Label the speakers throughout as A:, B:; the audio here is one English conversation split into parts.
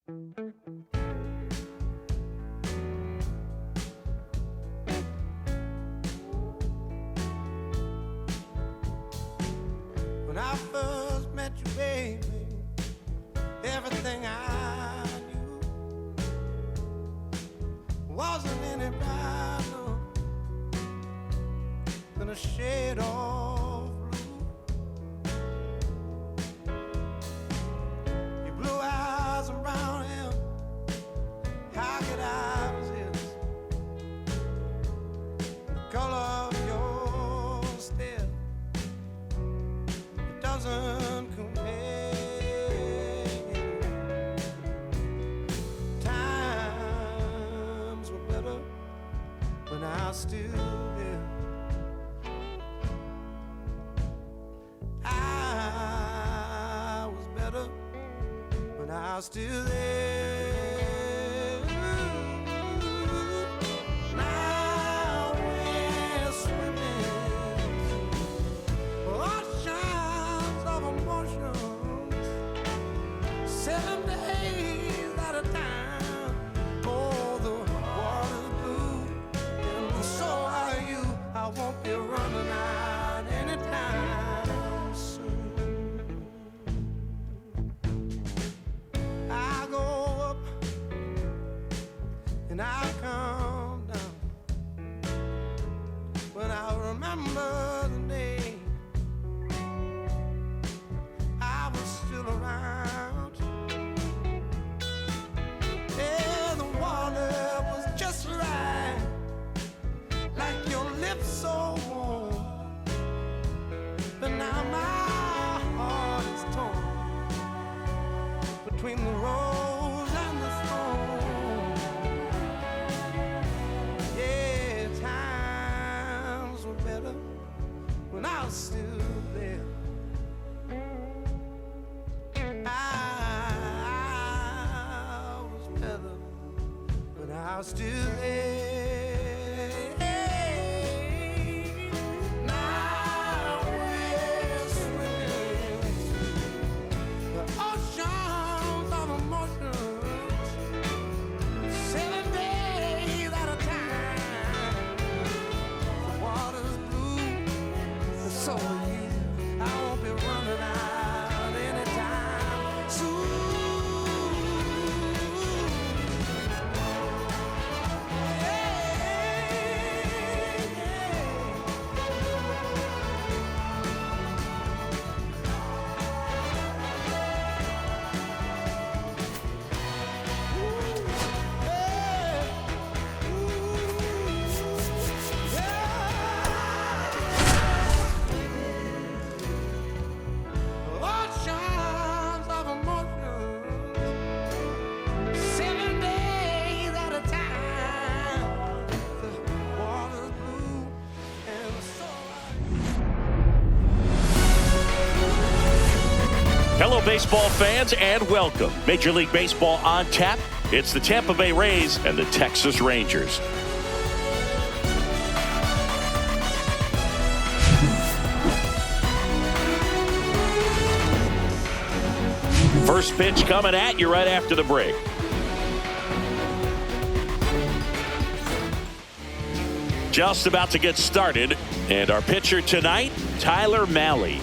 A: When I first met you, baby, everything I knew wasn't any brighter than a shade of blue. Your blue eyes and brown hair, how could I resist the color of your stare? It doesn't compare. Times were better when I was still there. I was better when I was still there. Now we're swimming oceans of emotions, 7 days at a time. Oh, the water's blue, and so are you. I won't be running out anytime soon. I go up and I come down when I remember the day I was still around. Yeah, the water was just right, like your lips so warm. But now my heart is torn between the rose and the thorn. Yeah, times were better when I was still there. I was better when I was still there. Now we're swimming the oceans of emotions, 7 days at a time. The water's blue, and so are you. I won't be running out anytime soon. Oceans of emotions, 7 days at a time. The water's blue, and so
B: Hello, baseball fans, and welcome. Major League Baseball on tap. It's the Tampa Bay Rays and the Texas Rangers. First pitch coming at you right after the break. Just about to get started, and our pitcher tonight, Tyler Mahle.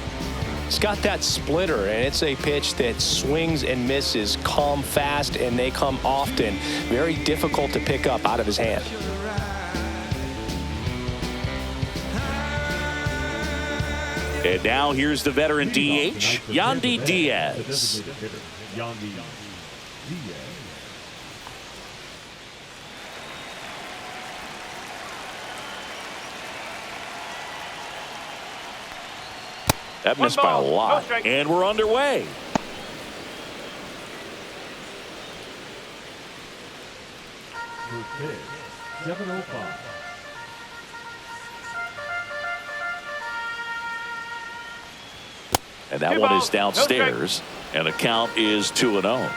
C: It's got that splitter, and it's a pitch that swings and misses, come fast, and they come often. Very difficult to pick up out of his hand.
B: And now here's the veteran DH, Yandy Diaz. That missed by a lot, and we're underway.
D: Pitch, 7:05.
B: And that one is downstairs, and the count is 2-0.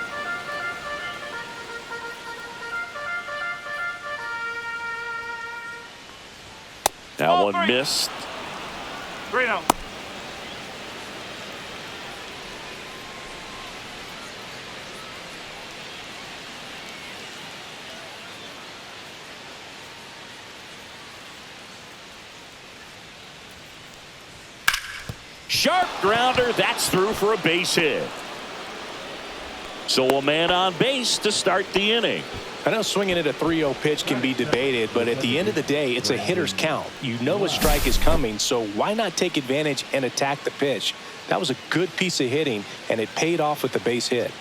B: That one missed.
E: 3-0.
B: sharp grounder. That's through for a base hit. So a man on base to start the inning.
C: I know swinging at a 3-0 pitch can be debated, but at the end of the day, it's a hitter's count. You know a strike is coming, so why not take advantage and attack the pitch? That was a good piece of hitting, and it paid off with the base hit.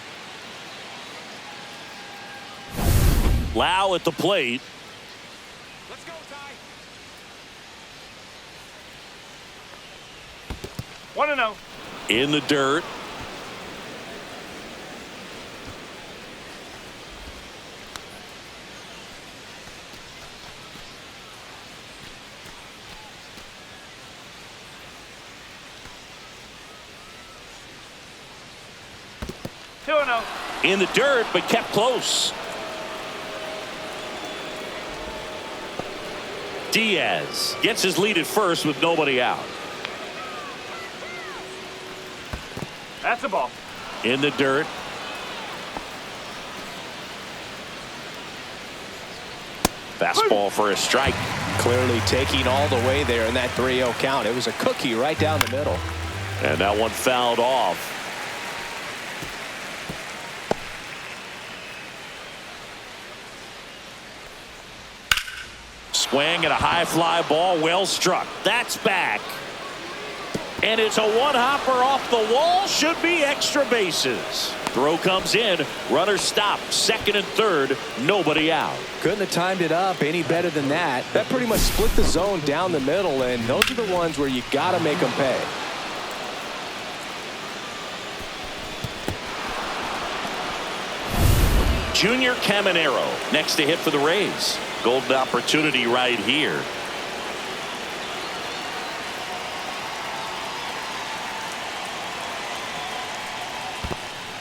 B: Lau at the plate.
E: Let's go, Ty. 1-0.
B: In the dirt. In the dirt, but kept close. Diaz gets his lead at first with nobody out.
E: That's a ball.
B: In the dirt. Fastball for a strike.
C: Clearly taking all the way there in that 3-0 count. It was a cookie right down the middle.
B: And that one fouled off. Swing and a high fly ball, well struck. That's back. And it's a one-hopper off the wall. Should be extra bases. Throw comes in. Runner stopped. Second and third. Nobody out.
C: Couldn't have timed it up any better than that. That pretty much split the zone down the middle, and those are the ones where you got to make them pay.
B: Junior Caminero next to hit for the Rays. Golden opportunity right here.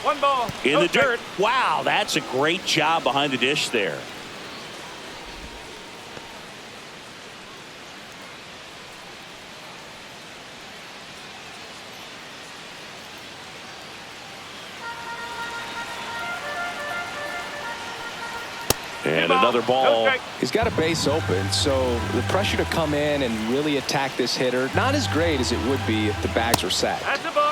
E: One ball.
B: In the dirt. Wow, that's a great job behind the dish there. And another ball.
C: He's got a base open, so the pressure to come in and really attack this hitter, not as great as it would be if the bags were set.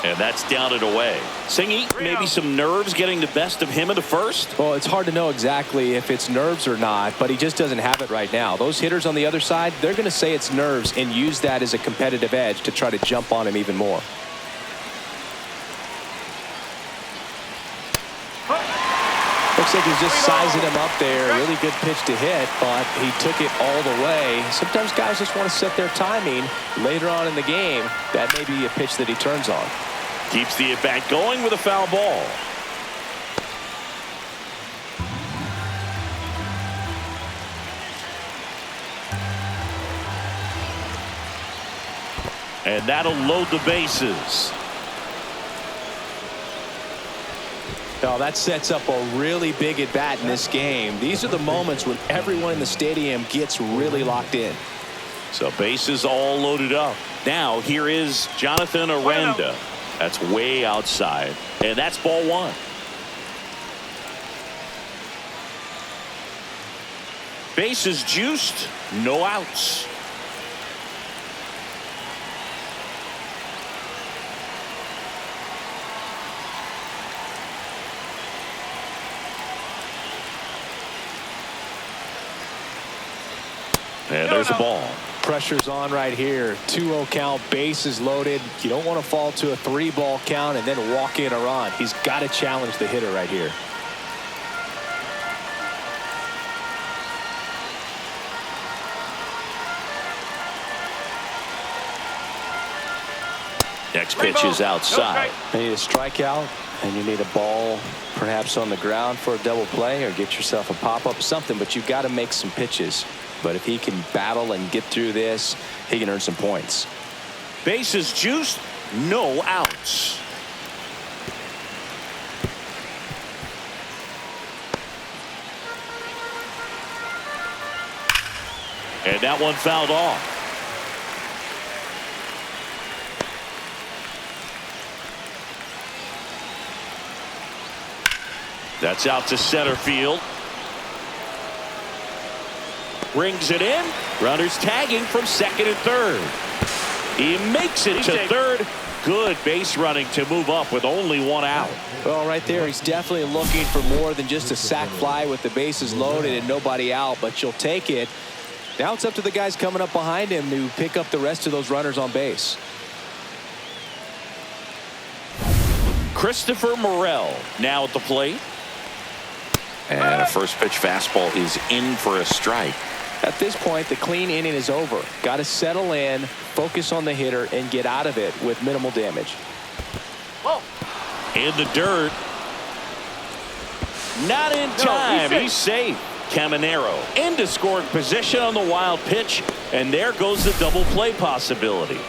B: And that's down and away. Singy, maybe some nerves getting the best of him in the first?
C: Well, it's hard to know exactly if it's nerves or not, but he just doesn't have it right now. Those hitters on the other side, they're going to say it's nerves and use that as a competitive edge to try to jump on him even more. Looks like he's just sizing him up there. Really good pitch to hit, but he took it all the way. Sometimes guys just want to set their timing later on in the game. That may be a pitch that he turns on.
B: Keeps the at-bat going with a foul ball. And that'll load the bases.
C: Now that sets up a really big at bat in this game. These are the moments when everyone in the stadium gets really locked in.
B: So bases all loaded up. Now here is Jonathan Aranda. That's way outside. And that's ball one. Bases juiced. No outs. And there's a ball.
C: Pressure's on right here. 2-0 count, bases loaded. You don't want to fall to a 3-ball count and then walk in a run. He's got to challenge the hitter right here.
B: Next pitch is outside.
C: You need a strikeout, and you need a ball perhaps on the ground for a double play, or get yourself a pop-up, something, but you've got to make some pitches. But if he can battle and get through this, he can earn some points.
B: Bases juiced, no outs. And that one fouled off. That's out to center field. Brings it in. Runners tagging from second and third. He makes it to third. good base running to move up with only one out.
C: Well, right there, he's definitely looking for more than just a sac fly with the bases loaded and nobody out, but you'll take it. Now it's up to the guys coming up behind him to pick up the rest of those runners on base.
B: Christopher Morel now at the plate.
F: And a first pitch fastball is in for a strike.
C: At this point, the clean inning is over. Got to settle in, focus on the hitter, and get out of it with minimal damage.
E: Whoa.
B: In the dirt. Not in time. He's safe. Caminero into scoring position on the wild pitch, and there goes the double play possibility.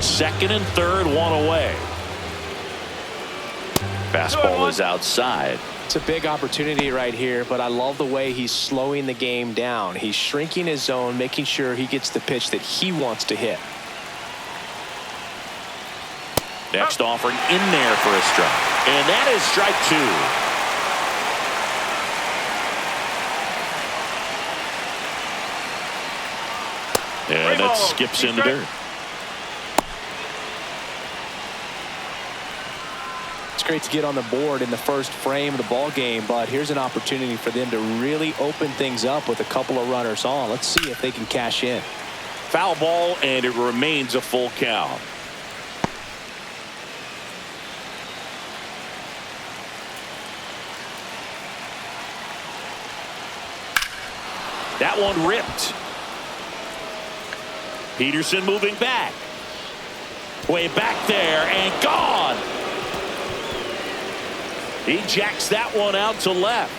B: Second and third, one away.
F: Fastball is outside.
C: It's a big opportunity right here, but I love the way he's slowing the game down. He's shrinking his zone, making sure he gets the pitch that he wants to hit.
B: Next offering in there for a strike. And that is strike two. And that skips in the dirt.
C: It's great to get on the board in the first frame of the ball game, but here's an opportunity for them to really open things up with a couple of runners on. Let's see if they can cash in.
B: Foul ball, and it remains a full count. That one ripped. Peterson moving back. Way back there and gone. He jacks that one out to left.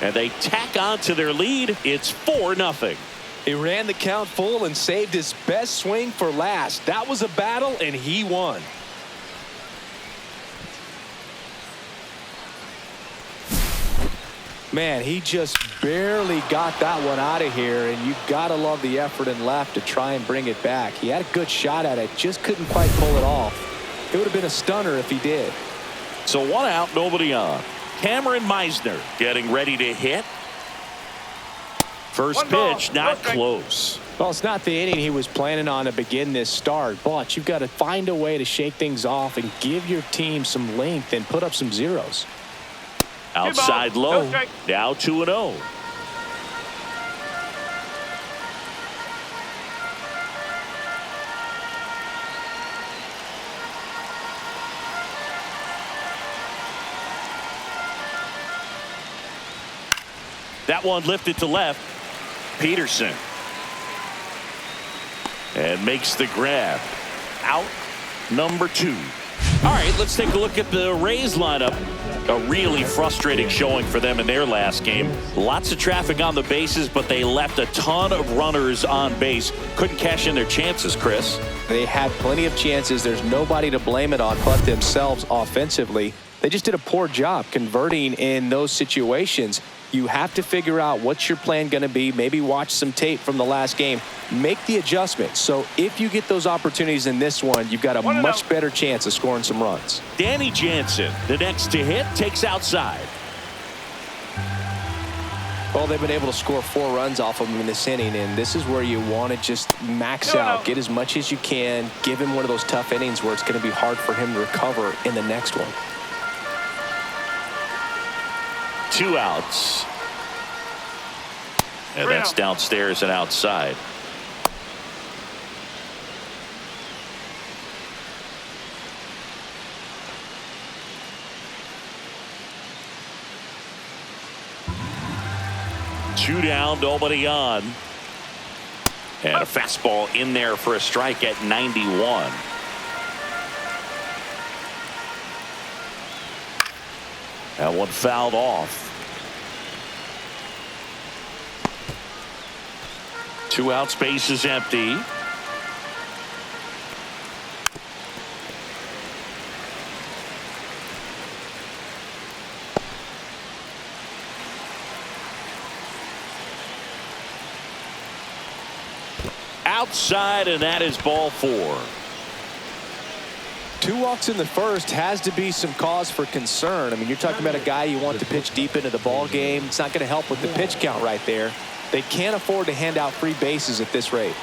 B: And they tack on to their lead. It's 4-0.
C: He ran the count full and saved his best swing for last. That was a battle, and he won. Man, he just barely got that one out of here, and you gotta love the effort in left to try and bring it back. He had a good shot at it, just couldn't quite pull it off. It would have been a stunner if he did.
B: So one out, nobody on. Cameron Meisner getting ready to hit. First pitch, not close.
C: Well, it's not the inning he was planning on to begin this start, but you've got to find a way to shake things off and give your team some length and put up some zeros.
B: Outside low. Now 2-0. That one lifted to left. Peterson. And makes the grab. Out number 2. All right, let's take a look at the Rays lineup. A really frustrating showing for them in their last game. Lots of traffic on the bases, but they left a ton of runners on base. Couldn't cash in their chances, Chris.
C: They had plenty of chances. There's nobody to blame it on but themselves offensively. They just did a poor job converting in those situations. You have to figure out what's your plan going to be. Maybe watch some tape from the last game. Make the adjustment. So if you get those opportunities in this one, you've got a much better chance of scoring some runs.
B: Danny Jansen, the next to hit, takes outside.
C: Well, they've been able to score 4 runs off of him in this inning, and this is where you want to just max out, get as much as you can, give him one of those tough innings where it's going to be hard for him to recover in the next one.
B: 2 outs. And that's downstairs and outside. Two down, nobody on. And a fastball in there for a strike at 91. That one fouled off. 2 outs, base is empty. Outside, and that is ball 4.
C: 2 walks in the first has to be some cause for concern. I mean, you're talking about a guy you want to pitch deep into the ball game. It's not going to help with the pitch count right there. They can't afford to hand out free bases at this rate.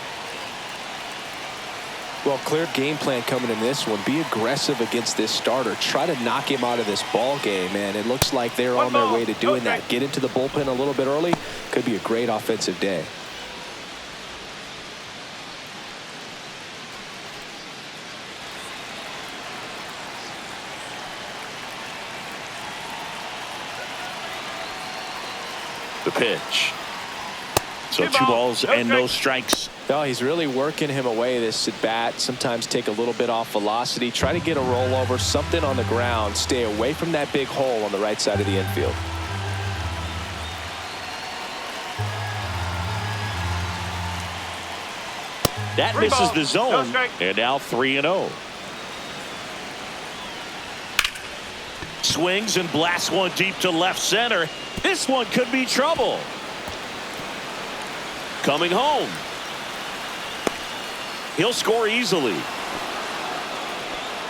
C: Well, clear game plan coming in this one. Be aggressive against this starter. Try to knock him out of this ball game, and it looks like they're on their way to doing that. Get into the bullpen a little bit early. Could be a great offensive day.
B: The pitch. So 2 balls and no strikes.
C: No, he's really working him away this at bat. Sometimes take a little bit off velocity. Try to get a rollover, something on the ground. Stay away from that big hole on the right side of the infield.
B: That misses the zone. And now 3-0. Swings and blasts one deep to left center. This one could be trouble. Coming home. He'll score easily.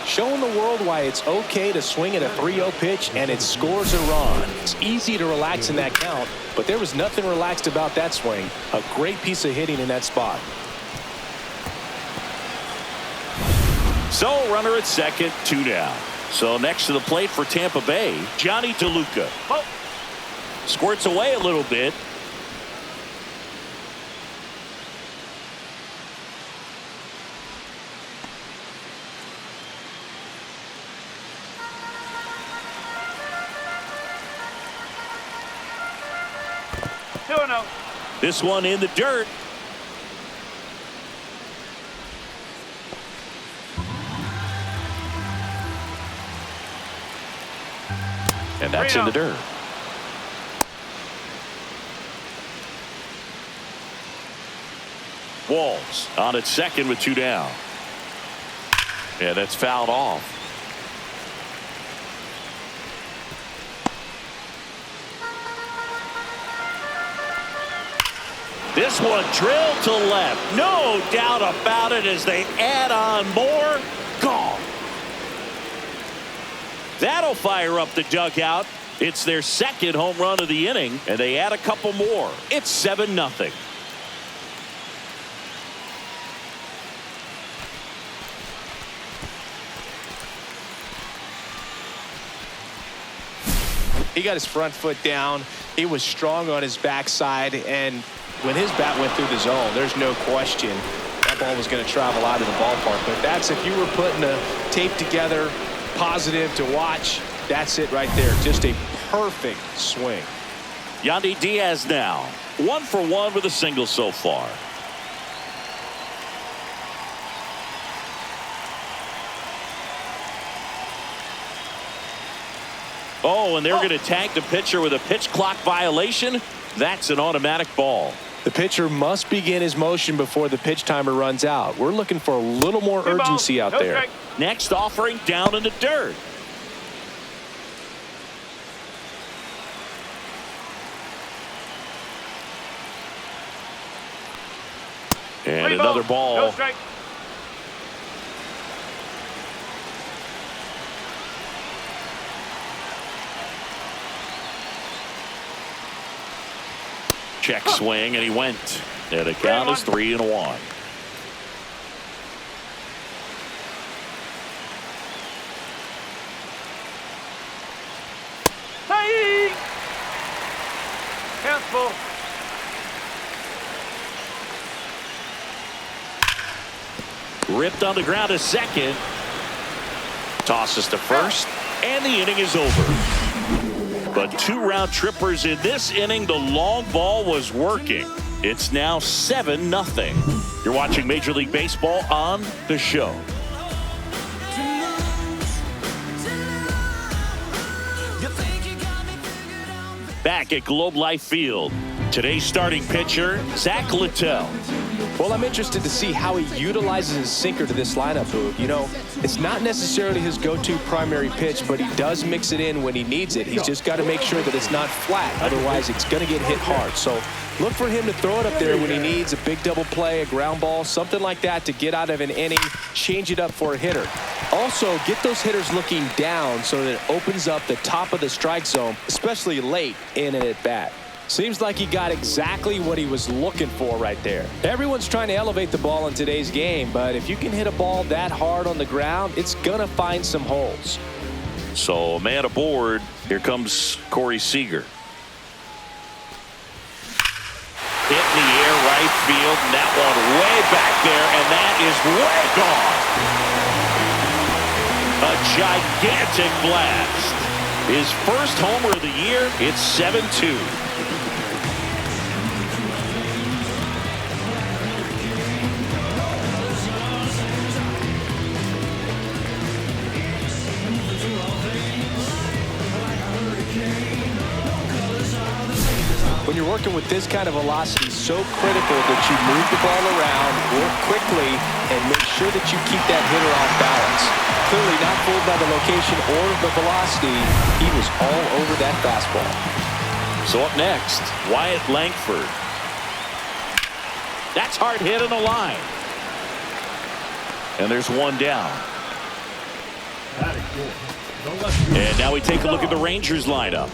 C: Showing the world why it's okay to swing at a 3-0 pitch and it scores a run. It's easy to relax in that count, but there was nothing relaxed about that swing. A great piece of hitting in that spot.
B: So runner at second, 2 down. So next to the plate for Tampa Bay, Johnny DeLuca. Squirts away a little bit. This one in the dirt. And that's in the dirt. Walls on at second with 2 down. Yeah, that's fouled off. This one drilled to left. No doubt about it as they add on more. Gone. That'll fire up the dugout. It's their second home run of the inning, and they add a couple more. It's 7-0.
C: He got his front foot down. He was strong on his backside, and when his bat went through the zone, there's no question that ball was going to travel out of the ballpark. But that's, if you were putting a tape together, positive to watch, that's it right there. Just a perfect swing.
B: Yandy Diaz now 1 for 1 with a single so far. Oh, and they're going to tag the pitcher with a pitch clock violation. That's an automatic ball.
C: The pitcher must begin his motion before the pitch timer runs out. We're looking for a little more urgency out there.
B: Next offering down in the dirt. And another ball. Check swing, and he went. And the count is 3-1.
E: Hey! Count full.
B: Ripped on the ground to second. Tosses to first, and the inning is over. But 2 round trippers in this inning. The long ball was working. It's now 7-0. You're watching Major League Baseball on The Show. Back at Globe Life Field, today's starting pitcher, Zach Littell.
C: Well, I'm interested to see how he utilizes his sinker to this lineup, Boog. You know, it's not necessarily his go-to primary pitch, but he does mix it in when he needs it. He's just got to make sure that it's not flat. Otherwise, it's going to get hit hard. So Look for him to throw it up there when he needs a big double play, a ground ball, something like that to get out of an inning, change it up for a hitter. Also, get those hitters looking down so that it opens up the top of the strike zone, especially late in an at-bat. Seems like he got exactly what he was looking for right there. Everyone's trying to elevate the ball in today's game, but if you can hit a ball that hard on the ground, it's going to find some holes.
B: So, man aboard. Here comes Corey Seager. Hit in the air, right field, and that one way back there, and that is way gone. A gigantic blast. His first homer of the year. It's 7-2.
C: When you're working with this kind of velocity, so critical that you move the ball around, work quickly, and make sure that you keep that hitter off balance. Clearly not fooled by the location or the velocity. He was all over that fastball.
B: So up next, Wyatt Langford. That's hard hit on the line. And there's one down. And now we take a look at the Rangers lineup.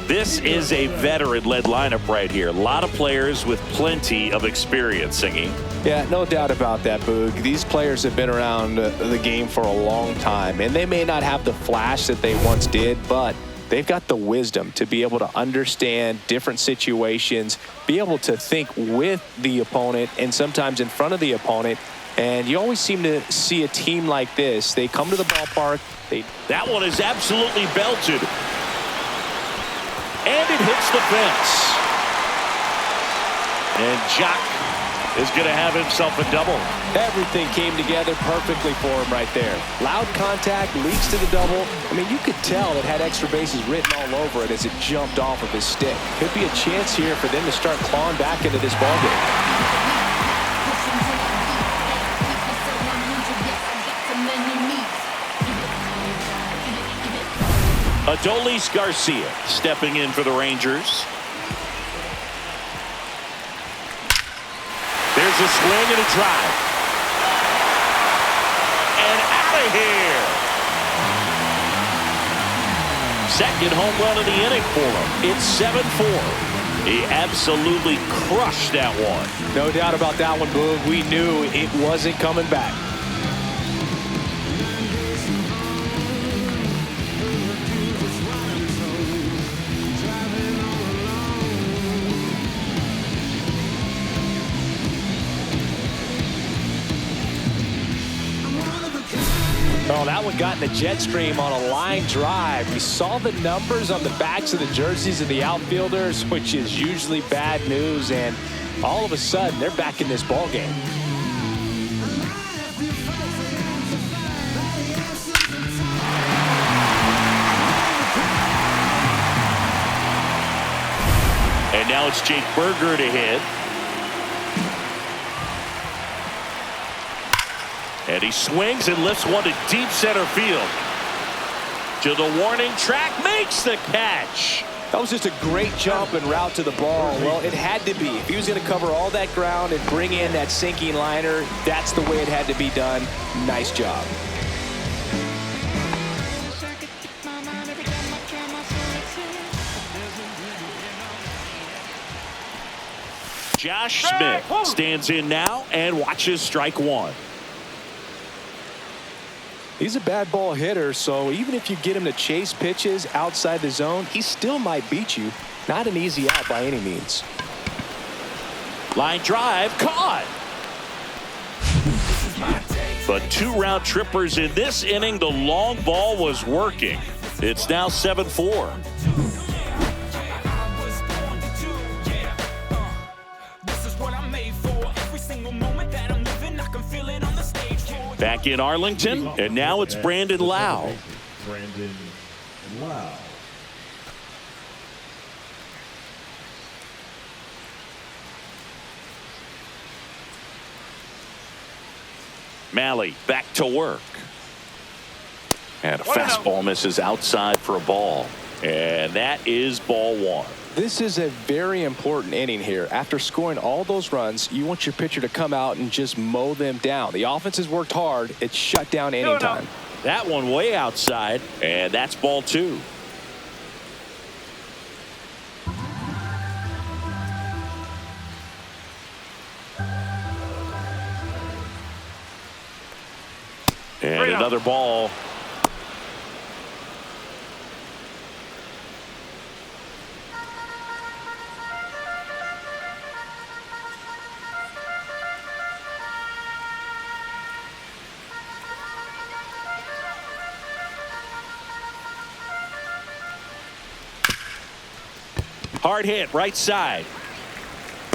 B: This is a veteran-led lineup right here. A lot of players with plenty of experience, Singy.
C: Yeah, no doubt about that, Boog. These players have been around the game for a long time, and they may not have the flash that they once did, but they've got the wisdom to be able to understand different situations, be able to think with the opponent and sometimes in front of the opponent. And you always seem to see a team like this. They come to the ballpark.
B: That one is absolutely belted. And it hits the fence. And Jock is going to have himself a double.
C: Everything came together perfectly for him right there. Loud contact leads to the double. I mean, you could tell it had extra bases written all over it as it jumped off of his stick. Could be a chance here for them to start clawing back into this ballgame.
B: Adolis Garcia stepping in for the Rangers. There's a swing and a drive. And out of here. Second home run of the inning for him. It's 7-4. He absolutely crushed that one.
C: No doubt about that one, Boog. We knew it wasn't coming back. Oh, that one got in the jet stream on a line drive. We saw the numbers on the backs of the jerseys of the outfielders, which is usually bad news, and all of a sudden they're back in this ball game.
B: And now it's Jake Berger to hit. And he swings and lifts one to deep center field. To the warning track, makes the catch.
C: That was just a great jump and route to the ball. Well, it had to be. If he was going to cover all that ground and bring in that sinking liner, that's the way it had to be done. Nice job.
B: Josh Smith stands in now and watches strike one.
C: He's a bad ball hitter, so even if you get him to chase pitches outside the zone, he still might beat you. Not an easy out by any means.
B: Line drive, caught. But two round trippers in this inning. The long ball was working. It's now 7-4. Back in Arlington, and now it's Brandon Lowe.
D: Brandon Lowe.
B: Mahle back to work.
F: And a fastball misses outside for a ball.
B: And that is ball one.
C: This is a very important inning here. After scoring all those runs, you want your pitcher to come out and just mow them down. The offense has worked hard. It's shut down inning time.
B: That one way outside, and that's ball two. And another ball. Hard hit, right side.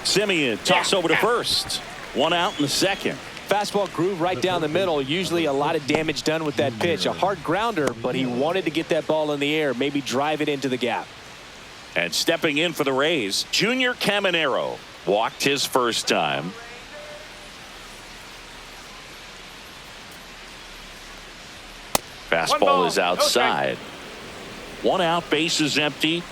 B: Simeon, toss over to first. One out in the second.
C: Fastball groove right down the middle. Usually a lot of damage done with that pitch. A hard grounder, but he wanted to get that ball in the air, maybe drive it into the gap.
B: And stepping in for the Rays, Junior Caminero. Walked his first time. Fastball is outside. One out, base is empty.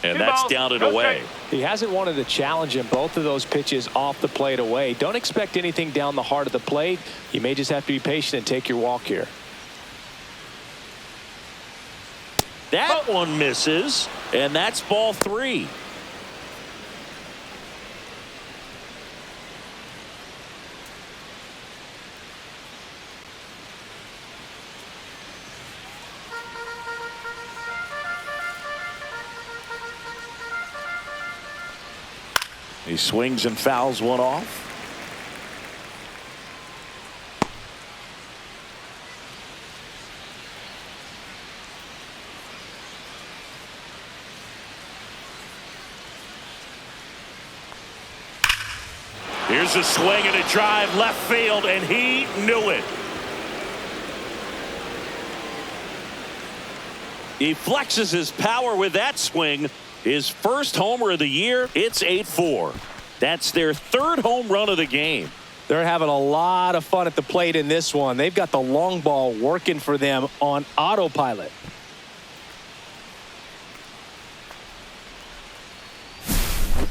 B: And that's down and away.
C: He hasn't wanted to challenge him. Both of those pitches off the plate away. Don't expect anything down the heart of the plate. You may just have to be patient and take your walk here.
B: That one misses, and that's ball three. He swings and fouls one off. Here's a swing and a drive left field, and he knew it. He flexes his power with that swing. His first homer of the year. It's 8-4. That's their third home run of the game.
C: They're having a lot of fun at the plate in this one. They've got the long ball working for them on autopilot.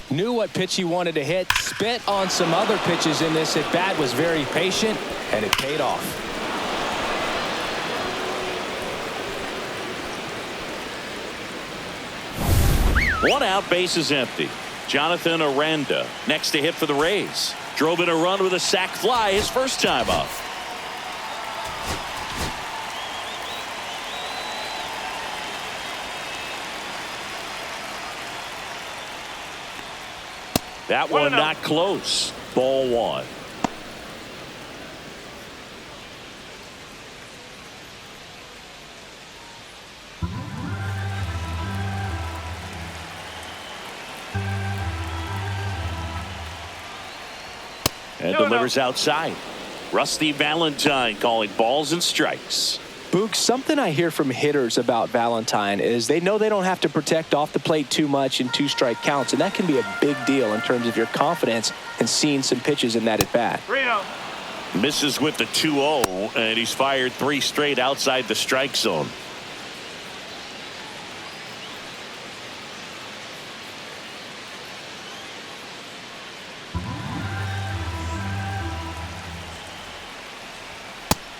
C: Knew what pitch he wanted to hit. Spent on some other pitches in this at bat. Was very patient, and it paid off.
B: One out, base is empty. Jonathan Aranda next to hit for the Rays. Drove in a run with a sac fly his first time up. That one not close. Ball one. And delivers outside. Rusty Valentine calling balls and strikes.
C: Boog, something I hear from hitters about Valentine is they know they don't have to protect off the plate too much in two-strike counts, and that can be a big deal in terms of your confidence and seeing some pitches in that at-bat.
B: Misses with the 2-0, and he's fired 3 straight outside the strike zone.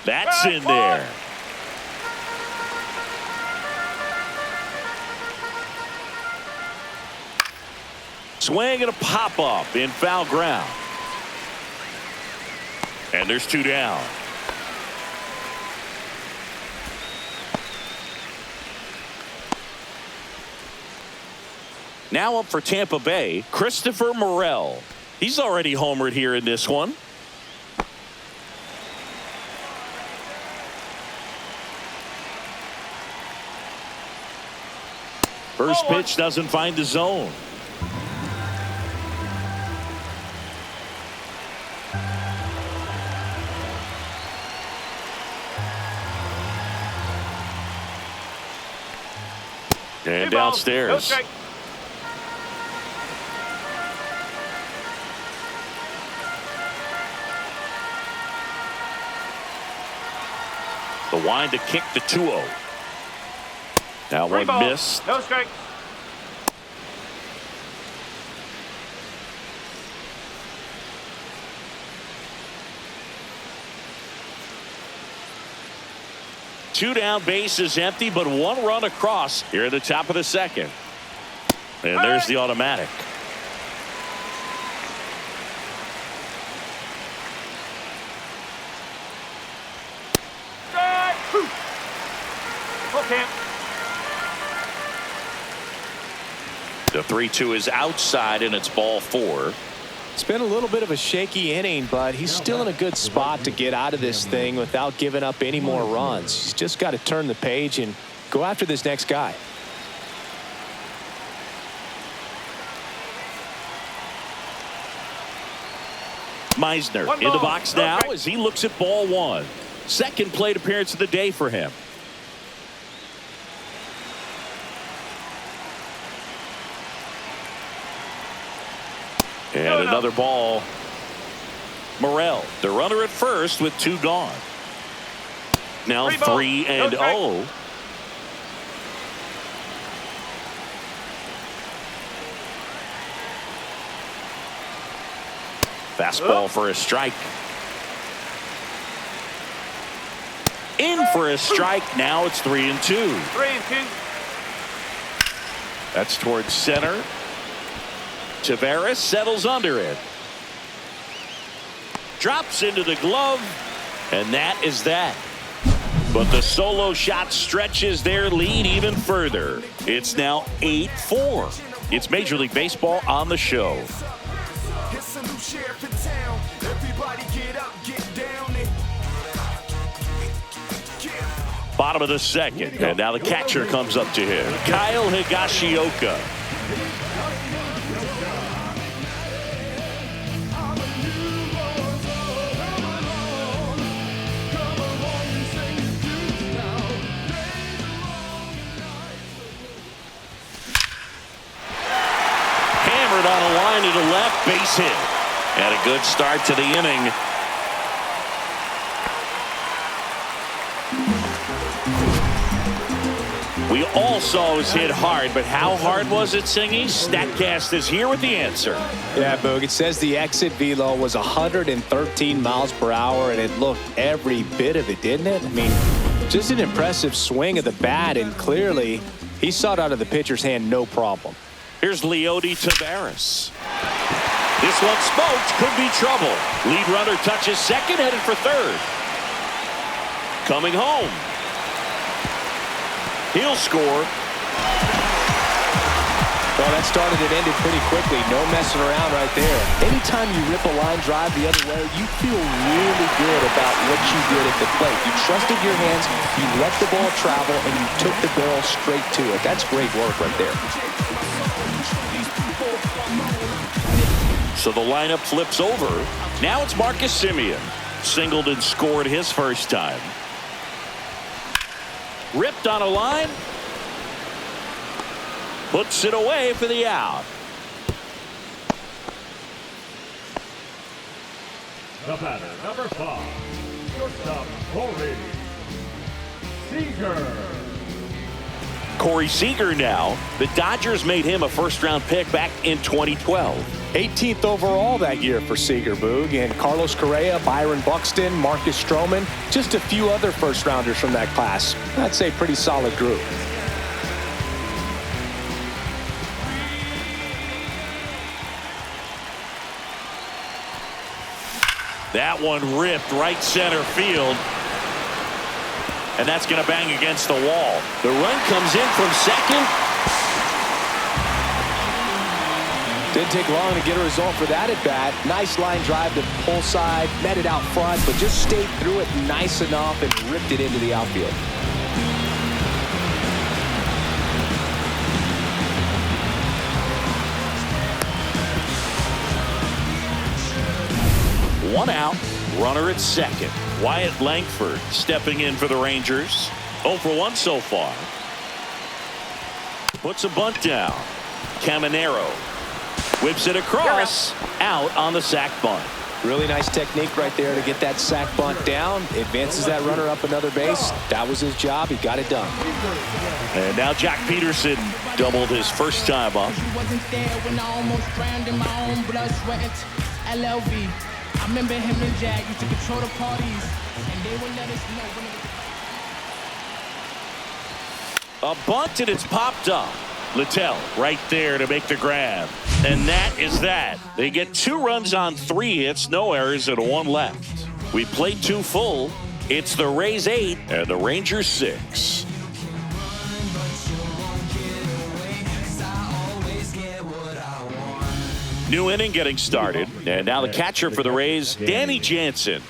B: That's in there. Swing and a pop-up in foul ground. And there's 2 down. Now up for Tampa Bay, Christopher Morel. He's already homered here in this one. First pitch doesn't find the zone. And downstairs. The wind to kick the 2-0. That one missed.
E: No strike.
B: Two down, bases empty, but one run across here at the top of the second. And there's the automatic.
E: Strike. Full camp.
B: The 3-2 is outside, and it's ball 4.
C: It's been a little bit of a shaky inning, but he's still in a good spot to get out of this thing without giving up any more runs. He's just got to turn the page and go after this next guy.
B: Meisner in the box now as he looks at ball 1. Second plate appearance of the day for him. And another ball. Morel, the runner at first with 2 gone. Now 3-0. Fastball for a strike. In for a strike. Now it's 3-2.
E: 3-2.
B: That's towards center. Tavares settles under it. Drops into the glove. And that is that. But the solo shot stretches their lead even further. It's now 8-4. It's Major League Baseball on the show.
A: It's a new sheriff in town. Everybody get up, get down and
B: Bottom of the second. And now the catcher comes up to him. Kyle Higashioka. Hammered on a line to the left, base hit. And a good start to the inning. We all saw it was hit hard, but how hard was it, Singy? StatCast is here with the answer.
C: Yeah, Boog, it says the exit velo was 113 miles per hour, and it looked every bit of it, didn't it? I mean, just an impressive swing of the bat, and clearly he saw it out of the pitcher's hand no problem.
B: Here's Leody Tavares. This one smoked, could be trouble. Lead runner touches second, headed for third. Coming home. He'll score.
C: Well, that started and ended pretty quickly. No messing around right there. Anytime you rip a line drive the other way, you feel really good about what you did at the plate. You trusted your hands, you let the ball travel, and you took the barrel straight to it. That's great work right there.
B: So the lineup flips over. Now it's Marcus Semien. Singled and scored his first time. Ripped on a line. Puts it away for the out.
D: The batter, number 5, shortstop Corey Seager.
B: Corey Seager now. The Dodgers made him a first-round pick back in 2012.
C: 18th overall that year for Seager, Boog, and Carlos Correa, Byron Buxton, Marcus Stroman, just a few other first-rounders from that class. I'd say pretty solid group.
B: That one ripped right center field. And that's going to bang against the wall. The run comes in from second.
C: Didn't take long to get a result for that at bat. Nice line drive to pull side, met it out front, but just stayed through it nice enough and ripped it into the outfield.
B: One out, runner at second. Wyatt Langford stepping in for the Rangers. 0 for 1 so far. Puts a bunt down. Caminero whips it across, out on the sac bunt.
C: Really nice technique right there to get that sac bunt down. Advances that runner up another base. That was his job. He got it done.
B: And now Jack Peterson doubled his first time up.
G: Wasn't there when I almost drowned in my own blood, sweat, and LV. I remember him and Jack used to control the parties, and they would let us know when it was.
B: A bunt, and it's popped up. Littell right there to make the grab. And that is that. They get 2 runs on 3 hits, no errors, and 1 left. We played 2 full. It's the Rays 8 and the Rangers 6. New inning getting started. And now the catcher for the Rays, Danny Jansen.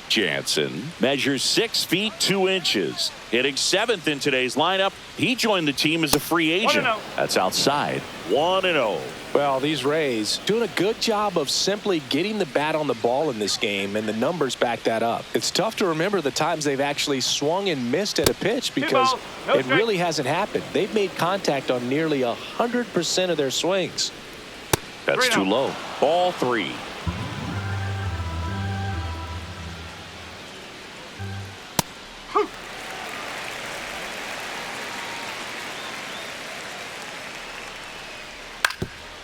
B: Jansen measures 6 feet 2 inches, hitting 7th in today's lineup. He joined the team as a free agent.
E: 1-0.
B: That's outside. 1-0.
C: Well, these Rays doing a good job of simply getting the bat on the ball in this game, and the numbers back that up. It's tough to remember the times they've actually swung and missed at a pitch because it really hasn't happened. They've made contact on nearly 100% of their swings.
B: That's too low. Ball 3.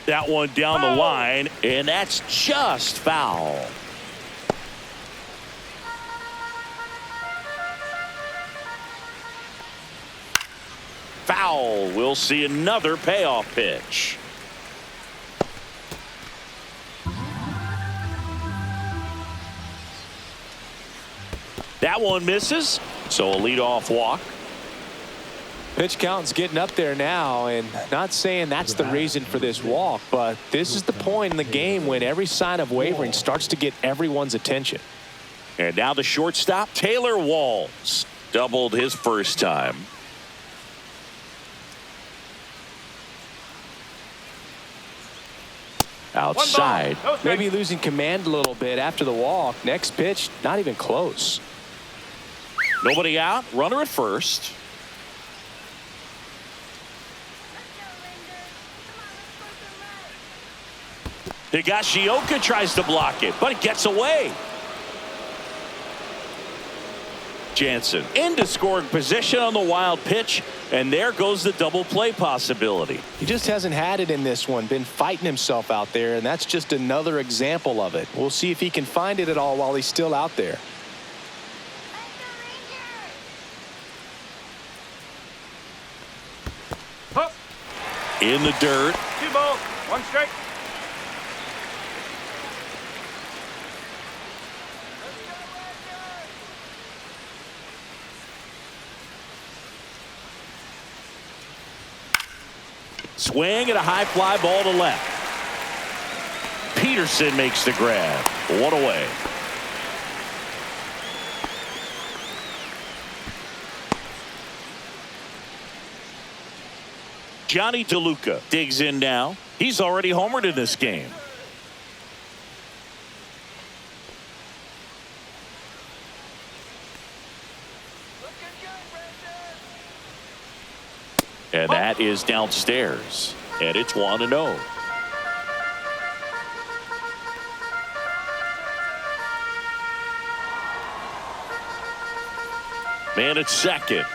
B: That one down the line, and that's just foul. Foul. We'll see another payoff pitch. That one misses, so a leadoff walk.
C: Pitch count's getting up there now, and not saying that's the reason for this walk, but this is the point in the game when every sign of wavering starts to get everyone's attention.
B: And now the shortstop, Taylor Walls, doubled his first time. Outside.
C: Maybe losing command a little bit after the walk. Next pitch, not even close.
B: Nobody out, runner at first. Higashioka tries to block it, but it gets away. Jansen into scoring position on the wild pitch, and there goes the double play possibility.
C: He just hasn't had it in this one, been fighting himself out there, and that's just another example of it. We'll see if he can find it at all while he's still out there.
B: In the dirt.
E: 2 balls, 1 strike.
B: Swing and a high fly ball to left. Peterson makes the grab. 1 away. Johnny DeLuca digs in now. He's already homered in this game. And that is downstairs. And it's 1-0. Man at second.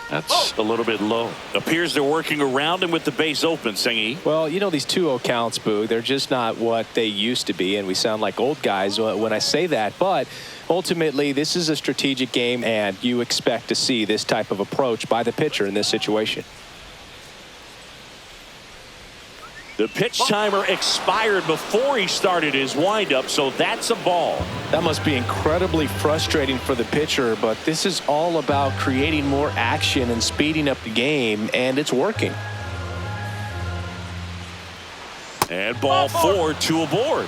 B: That's a little bit low. Appears they're working around him with the base open, Singy.
C: Well, you know, these 2-0 counts, Boo, they're just not what they used to be, and we sound like old guys when I say that. But ultimately, this is a strategic game, and you expect to see this type of approach by the pitcher in this situation.
B: The pitch timer expired before he started his windup, so that's a ball.
C: That must be incredibly frustrating for the pitcher, but this is all about creating more action and speeding up the game, and it's working.
B: And ball 4, 2 aboard.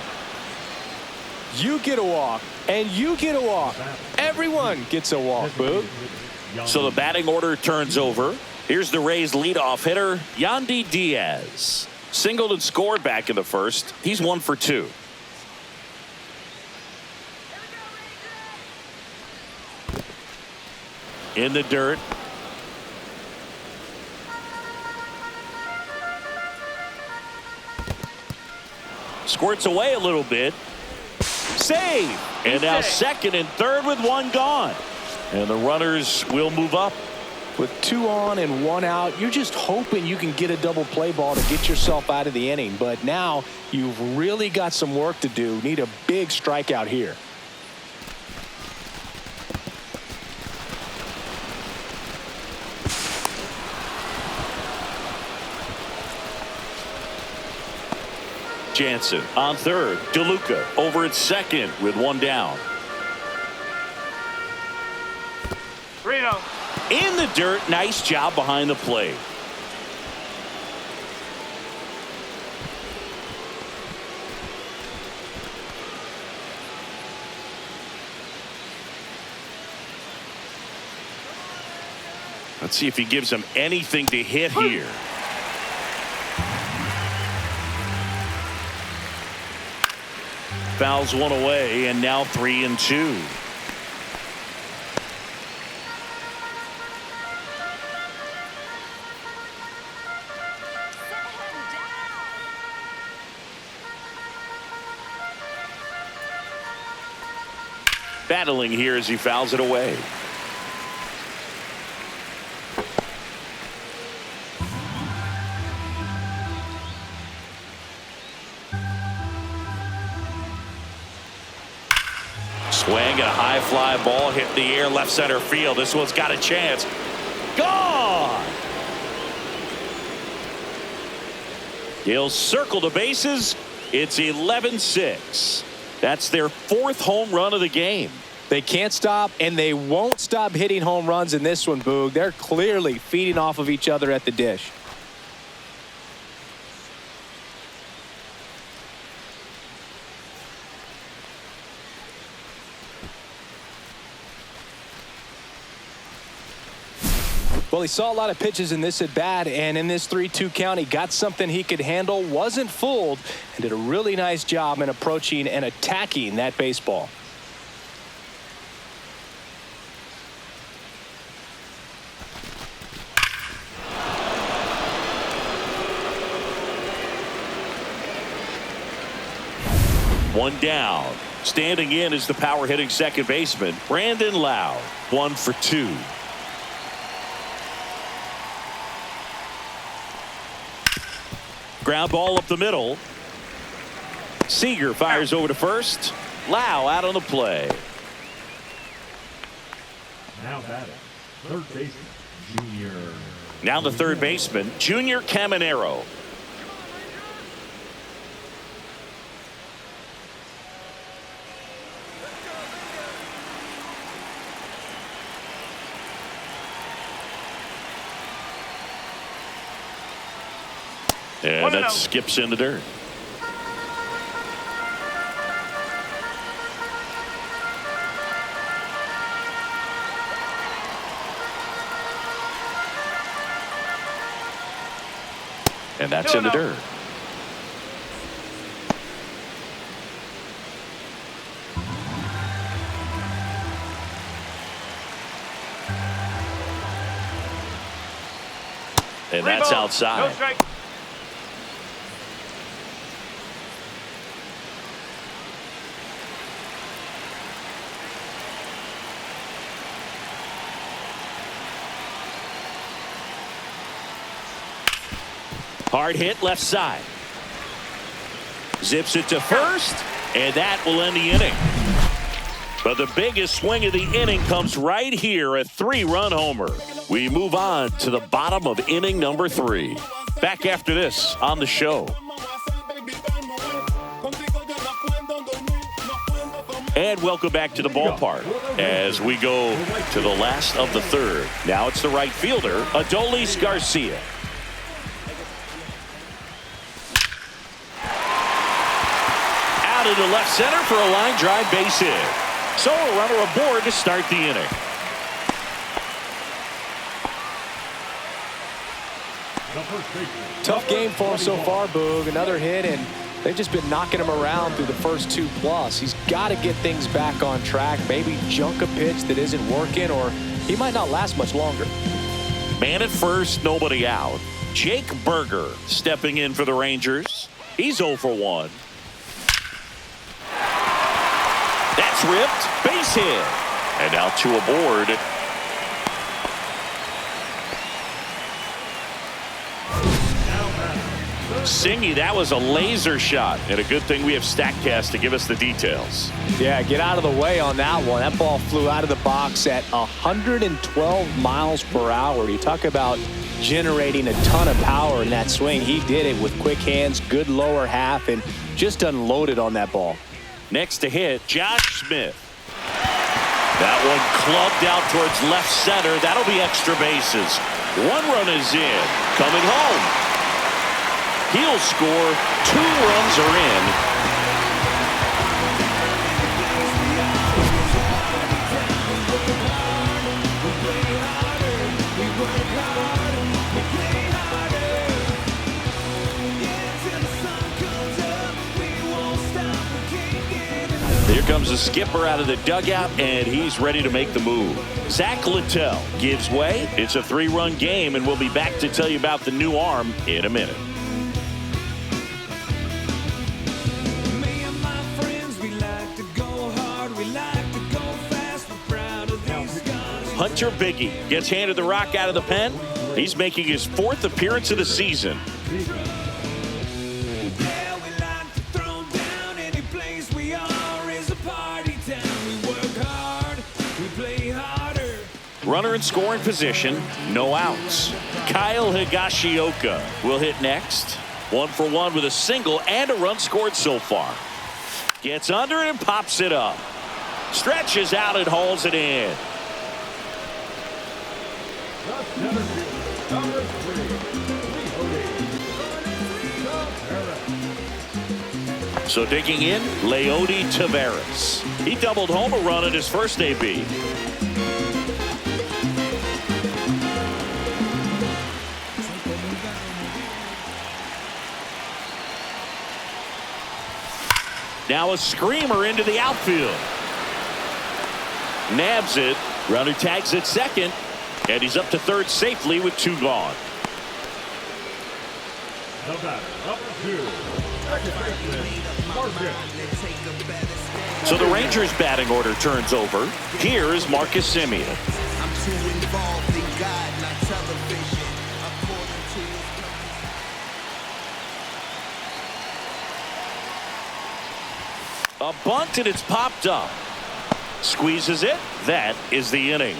C: You get a walk, and you get a walk. Everyone gets a walk, Boo.
B: So the batting order turns over. Here's the Rays' leadoff hitter, Yandy Diaz. Singled and scored back in the first. He's 1 for 2. In the dirt. squirts away a little bit. Save. And now second and third with one gone. And the runners will move up.
C: With 2 on and 1 out, you're just hoping you can get a double play ball to get yourself out of the inning. But now you've really got some work to do. Need a big strikeout here.
B: Jansen on third. DeLuca over at second with 1 down.
E: 3-0.
B: In the dirt. Nice job behind the plate. Let's see if he gives him anything to hit here. Fouls one away, and now 3-2. Battling here as he fouls it away. Swing and a high fly ball hit the air left center field. This one's got a chance. Gone. He'll circle the bases. It's 11-6. That's their 4th home run of the game.
C: They can't stop, and they won't stop hitting home runs in this one, Boog. They're clearly feeding off of each other at the dish. Well, he saw a lot of pitches in this at bat, and in this 3-2 count, he got something he could handle, wasn't fooled, and did a really nice job in approaching and attacking that baseball.
B: One down. Standing in is the power hitting second baseman, Brandon Lowe. 1 for 2. Ground ball up the middle. Seager fires over to first. Lowe out on the play.
D: Now batting, third baseman, Junior.
B: Now the third baseman, Junior Caminero. And that skips in the dirt. And that's in the dirt. And that's outside.
E: No strike.
B: Hard hit left side. Zips it to first, and that will end the inning. But the biggest swing of the inning comes right here, a 3-run homer. We move on to the bottom of inning number 3. Back after this on the show. And welcome back to the ballpark as we go to the last of the third. Now it's the right fielder, Adolis Garcia. Out into left center for a line drive base hit. So a runner aboard to start the inning.
C: Tough game for him so far, Boog. Another hit, and they've just been knocking him around through the first 2+. He's got to get things back on track. Maybe junk a pitch that isn't working, or he might not last much longer.
B: Man at first, nobody out. Jake Berger stepping in for the Rangers. He's 0 for 1. That's ripped. Base hit.
F: And now 2 aboard.
B: Singy, that was a laser shot. And a good thing we have StatCast to give us the details.
C: Yeah, get out of the way on that one. That ball flew out of the box at 112 miles per hour. You talk about generating a ton of power in that swing. He did it with quick hands, good lower half, and just unloaded on that ball.
B: Next to hit, Josh Smith. That one clubbed out towards left center. That'll be extra bases. 1 run is in. Coming home. He'll score. 2 runs are in. Here comes the skipper out of the dugout, and he's ready to make the move. Zach Littell gives way. It's a 3-run game, and we'll be back to tell you about the new arm in a minute.
A: Me and my friends, we like to go hard, we like to go fast, we're proud of these guns.
B: Hunter Biggie gets handed the rock out of the pen. He's making his 4th appearance of the season. Runner in scoring position, no outs. Kyle Higashioka will hit next. 1 for 1 with a single and a run scored so far. Gets under it and pops it up. Stretches out and hauls it in. So digging in, Leody Taveras. He doubled home a run at his first AB. Now a screamer into the outfield. Nabs it. Runner tags at second. And he's up to third safely with 2 gone.
D: The batter, number 2.
B: So the Rangers batting order turns over. Here is Marcus Semien.
A: I'm too involved in God, not television.
B: A bunt, and it's popped up. Squeezes it. That is the inning.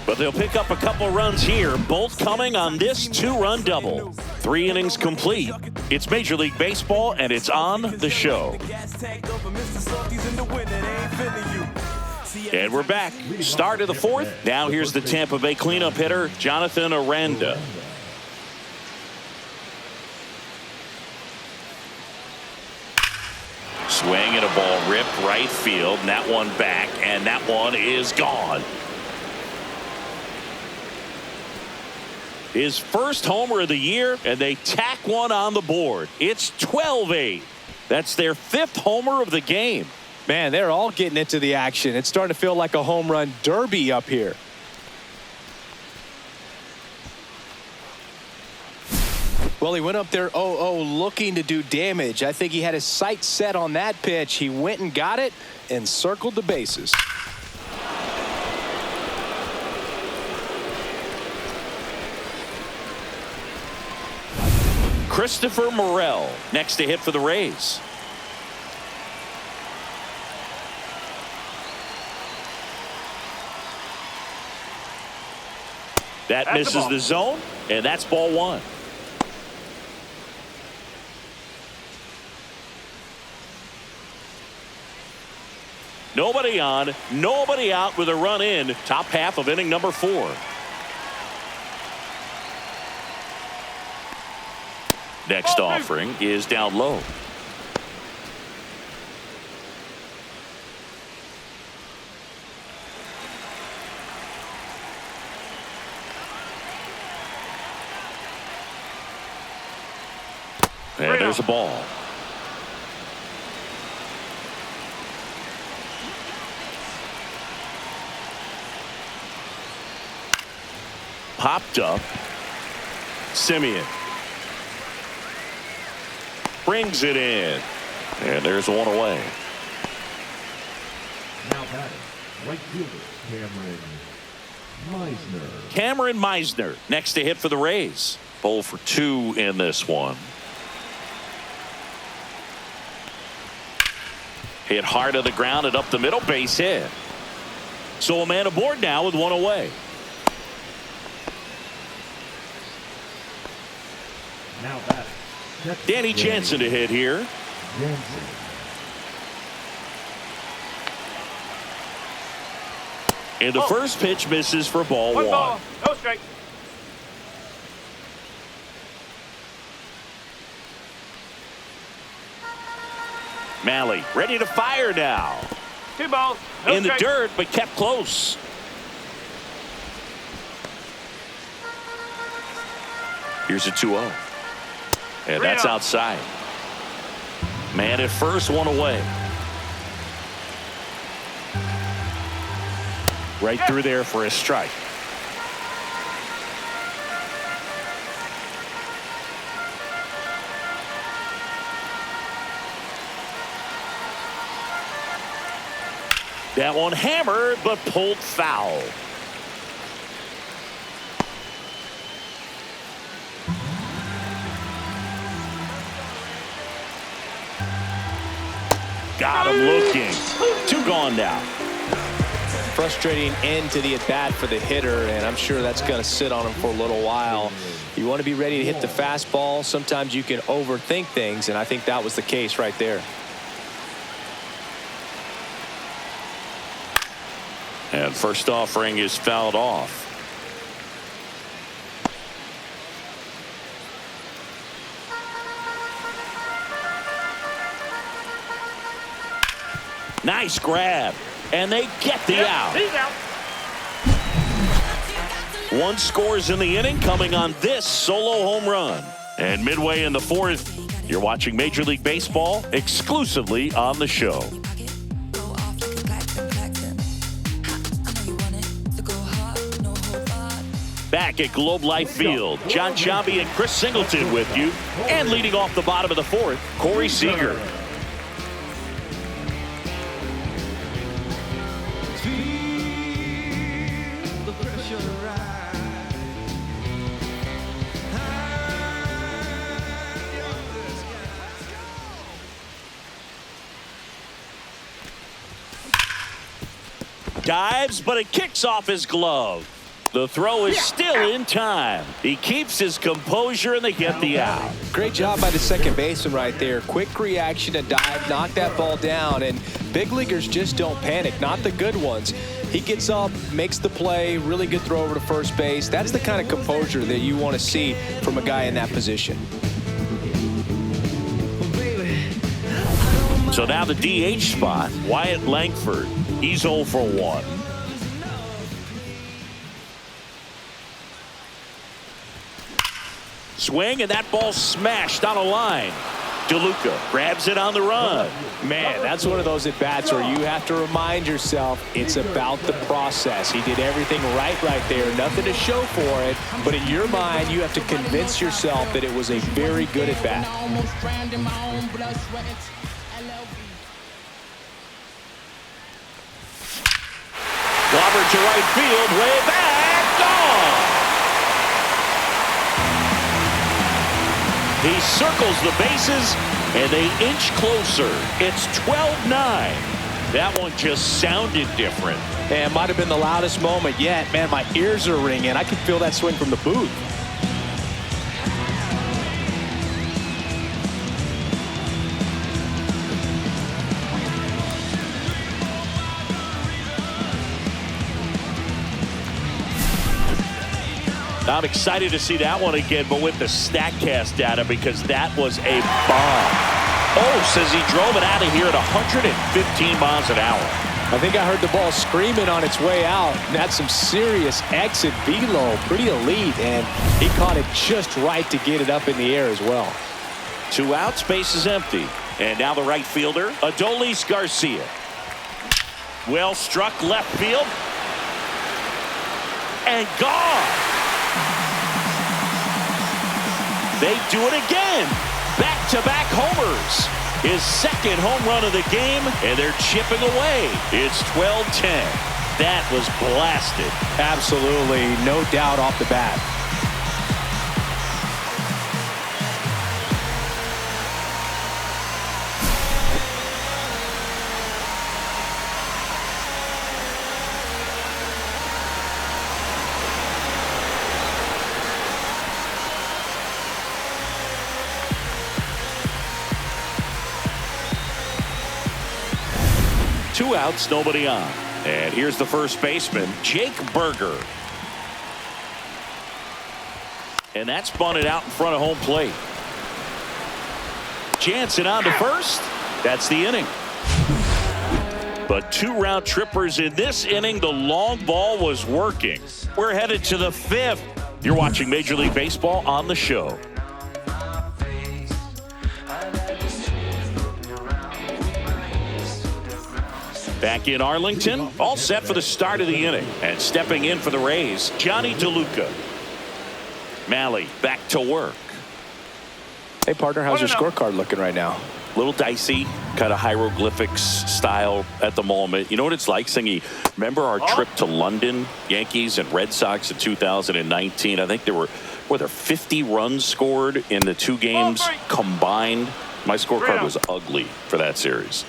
B: But they'll pick up a couple runs here, both coming on this 2-run double. 3 innings complete. It's Major League Baseball, and it's on the show. And we're back. Start of the 4th. Now here's the Tampa Bay cleanup hitter, Jonathan Aranda. Swing and a ball ripped right field, and that one back, and that one is gone. His first homer of the year, and they tack one on the board. It's 12-8. That's their 5th homer of the game.
C: Man, they're all getting into the action. It's starting to feel like a home run derby up here. Well, he went up there 0-0 looking to do damage. I think he had his sights set on that pitch. He went and got it and circled the bases.
B: Christopher Morel next to hit for the Rays. That misses the zone, and that's ball 1. Nobody on, nobody out with a run in. Top half of inning number 4. Next offering is down low. And there's a ball. Popped up. Semien brings it in, and there's one away.
D: Now batting, right fielder
B: Cameron Meisner next to hit for the Rays.
F: 0 for 2 in this one.
B: Hit hard to the ground and up the middle, base hit. So a man aboard now with one away.
D: Now batting,
B: Danny Jansen to hit here. And the first pitch misses for ball one.
E: Ball, no strike.
B: Mahle ready to fire now.
E: 2 balls, no
B: In the
E: strike.
B: dirt, but kept close. Here's a 2-0. And that's
E: 3-0.
B: outside. Man at first, one away. Right through there for a strike. That one hammered, but pulled foul. Got him looking. 2 gone now.
C: Frustrating end to the at-bat for the hitter, and I'm sure that's going to sit on him for a little while. You want to be ready to hit the fastball. Sometimes you can overthink things, and I think that was the case right there.
B: And first offering is fouled off. Nice grab. And they get the out.
E: He's out.
B: 1 scores in the inning, coming on this solo home run. And midway in the 4th, you're watching Major League Baseball exclusively on the show. Back at Globe Life Field, John Sciambi and Chris Singleton with you. And leading off the bottom of the 4th, Corey Seager. Dives, but it kicks off his glove. The throw is still in time. He keeps his composure, and they get the out.
C: Great job by the second baseman right there. Quick reaction and dive, knock that ball down, and big leaguers just don't panic, not the good ones. He gets up, makes the play, really good throw over to first base. That's the kind of composure that you want to see from a guy in that position.
B: So now the DH spot, Wyatt Langford. He's 0 for 1. Swing, and that ball smashed on a line. DeLuca grabs it on the run.
C: Man, that's one of those at-bats where you have to remind yourself it's about the process. He did everything right there. Nothing to show for it. But in your mind, you have to convince yourself that it was a very good at-bat.
B: Clobbered to right field, way back, gone. He circles the bases, and they inch closer. It's 12-9. That one just sounded different.
C: And it might have been the loudest moment yet. Man, my ears are ringing. I can feel that swing from the booth.
B: I'm excited to see that one again, but with the StatCast data, because that was a bomb. Oh, says he drove it out of here at 115 miles an hour.
C: I think I heard the ball screaming on its way out. And that's some serious exit velo, pretty elite, and he caught it just right to get it up in the air as well.
B: 2 outs, base is empty. And now the right fielder, Adolis Garcia. Well struck left field. And gone. They do it again. Back-to-back homers. his second home run of the game, and they're chipping away. It's 12-10. That was blasted.
C: Absolutely, no doubt off the bat.
B: Two outs, nobody on. And here's the first baseman, Jake Berger. And that's bunted out in front of home plate. Jansen on to first. That's the inning. But two round trippers in this inning. The long ball was working. We're headed to the fifth. You're watching Major League Baseball on the show. Back in Arlington, all set for the start of the inning. And stepping in for the Rays, Johnny DeLuca. Mahle back to work.
C: Hey, partner, how's your scorecard looking right now?
B: Little dicey, kind of hieroglyphics style at the moment. You know what it's like, Singy? Remember our trip to London, Yankees and Red Sox in 2019? I think there were 50 runs scored in the two games combined. My scorecard was ugly for that series.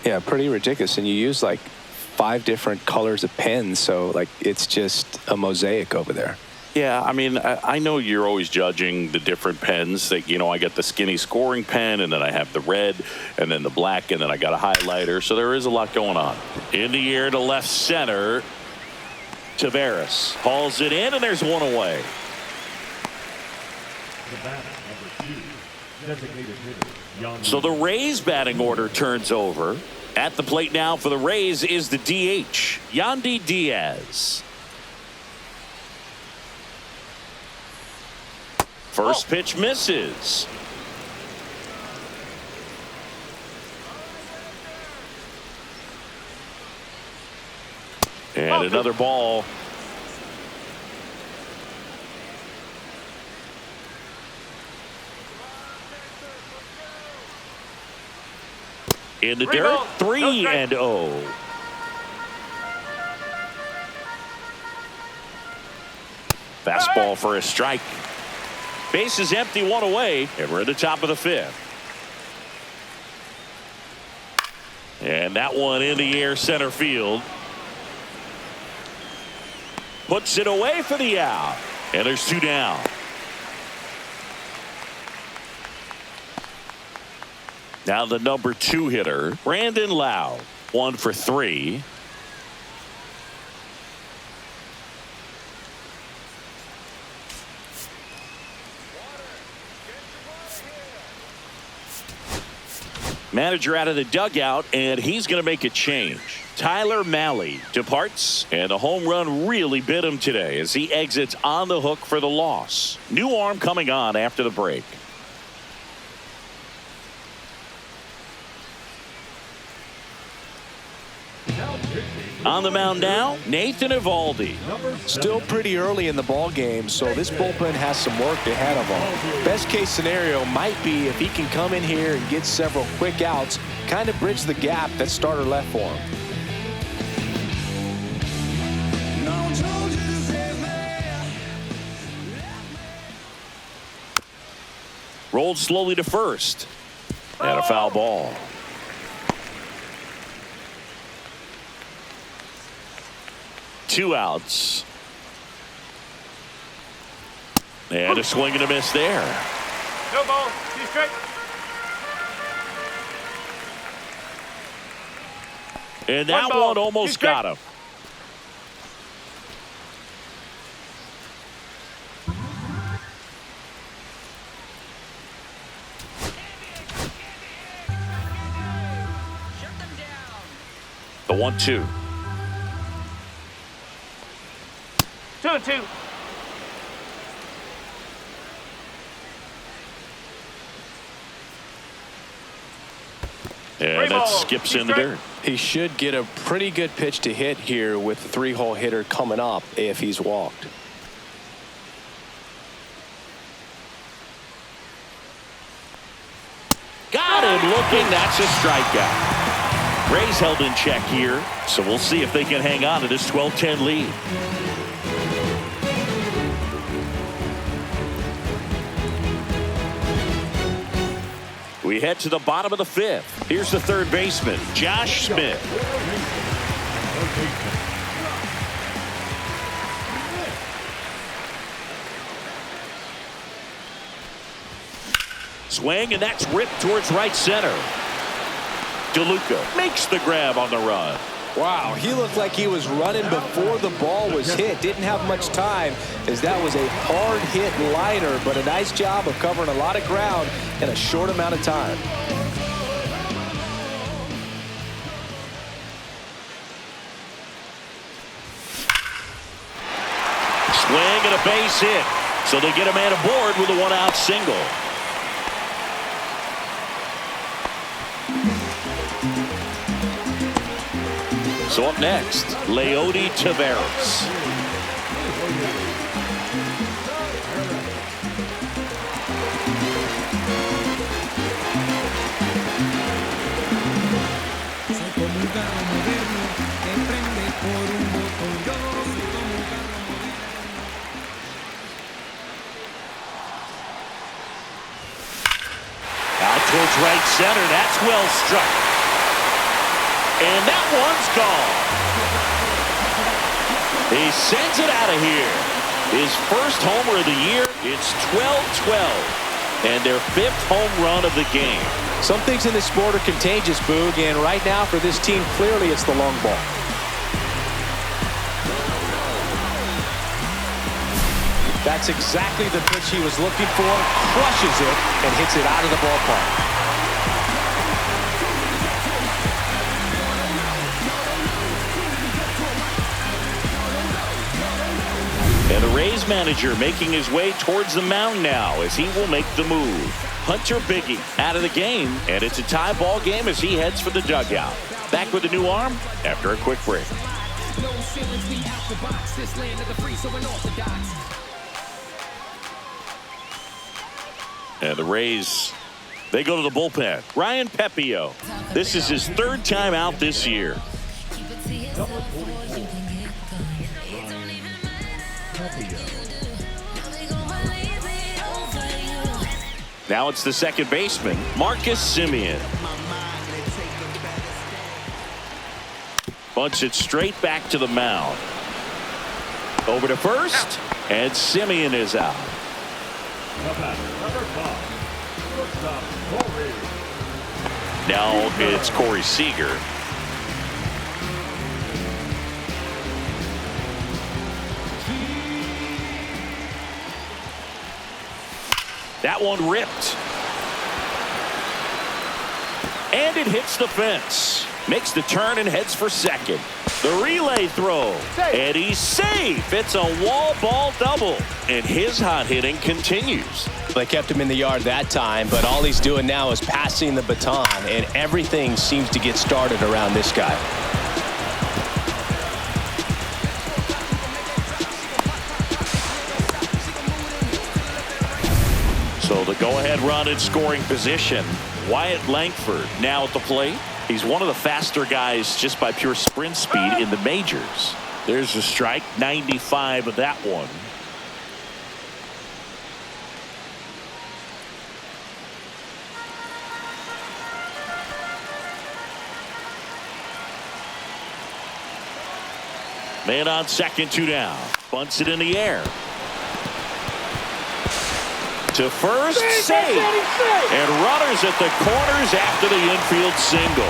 C: Yeah, pretty ridiculous. And you use like 5 different colors of pens, so like it's just a mosaic over there.
B: Yeah, I mean, I know you're always judging the different pens. That, you know, I got the skinny scoring pen, and then I have the red, and then the black, and then I got a highlighter. So there is a lot going on. In the air to left center. Tavares hauls it in, and there's one away.
D: The batter, number 2, designated hitter,
B: So the Rays batting order turns over. At the plate now for the Rays is the DH, Yandy Diaz. First pitch misses. And another ball. In the dirt, 3-0. Fastball for a strike. Base is empty, one away, and we're at the top of the fifth. And that one in the air center field. Puts it away for the out. And there's 2 down. Now the number 2 hitter, Brandon Lowe, 1 for 3. Manager out of the dugout, and he's going to make a change. Tyler Mahle departs, and the home run really bit him today as he exits on the hook for the loss. New arm coming on after the break. On the mound now, Nathan Eovaldi.
C: Still pretty early in the ball game, so this bullpen has some work ahead of them. Best case scenario might be if he can come in here and get several quick outs, kind of bridge the gap that starter left for him.
B: Rolled slowly to first. And a foul ball. Two outs. And a swing and a miss there.
E: No ball. 2 straight.
B: And that one almost got him. The 1-2.
E: 2-2.
B: And that skips in the dirt.
C: He should get a pretty good pitch to hit here with the 3-hole hitter coming up if he's walked.
B: him looking. That's a strikeout. Rays held in check here, so we'll see if they can hang on to this 12-10 lead. We head to the bottom of the fifth. Here's the third baseman, Josh Smith. Swing, and that's ripped towards right center. DeLuca makes the grab on the run.
C: Wow, he looked like he was running before the ball was hit. Didn't have much time, as that was a hard hit liner, but a nice job of covering a lot of ground in a short amount of time.
B: Swing and a base hit. So they get a man aboard with a one-out single. So up next, Leody Taveras. Out towards right center. That's well struck. And that one's gone. He sends it out of here. His first homer of the year. It's 12-12. And their fifth home run of the game.
C: Some things in this sport are contagious, Boog, and right now for this team, clearly it's the long ball. That's exactly the pitch he was looking for. Crushes it and hits it out of the ballpark.
B: And the Rays manager making his way towards the mound now as he will make the move. Hunter Biggie out of the game, and it's a tie ball game as he heads for the dugout. Back with a new arm after a quick break. And the Rays, they go to the bullpen. Ryan Pepio. This is his third time out this year. Now it's the second baseman, Marcus Semien. Bunts it straight back to the mound. Over to first, and Semien is out. Now it's Corey Seager. That one ripped. And it hits the fence. Makes the turn and heads for second. The relay throw. And he's safe. It's a wall ball double. And his hot hitting continues.
C: They kept him in the yard that time, but all he's doing now is passing the baton, and everything seems to get started around this guy.
B: So the go-ahead run in scoring position. Wyatt Langford now at the plate. He's one of the faster guys just by pure sprint speed in the majors. There's a strike, 95 of that one. Man on second, 2 down. Bunts it in the air. To first, safe. And runners at the corners after the infield single.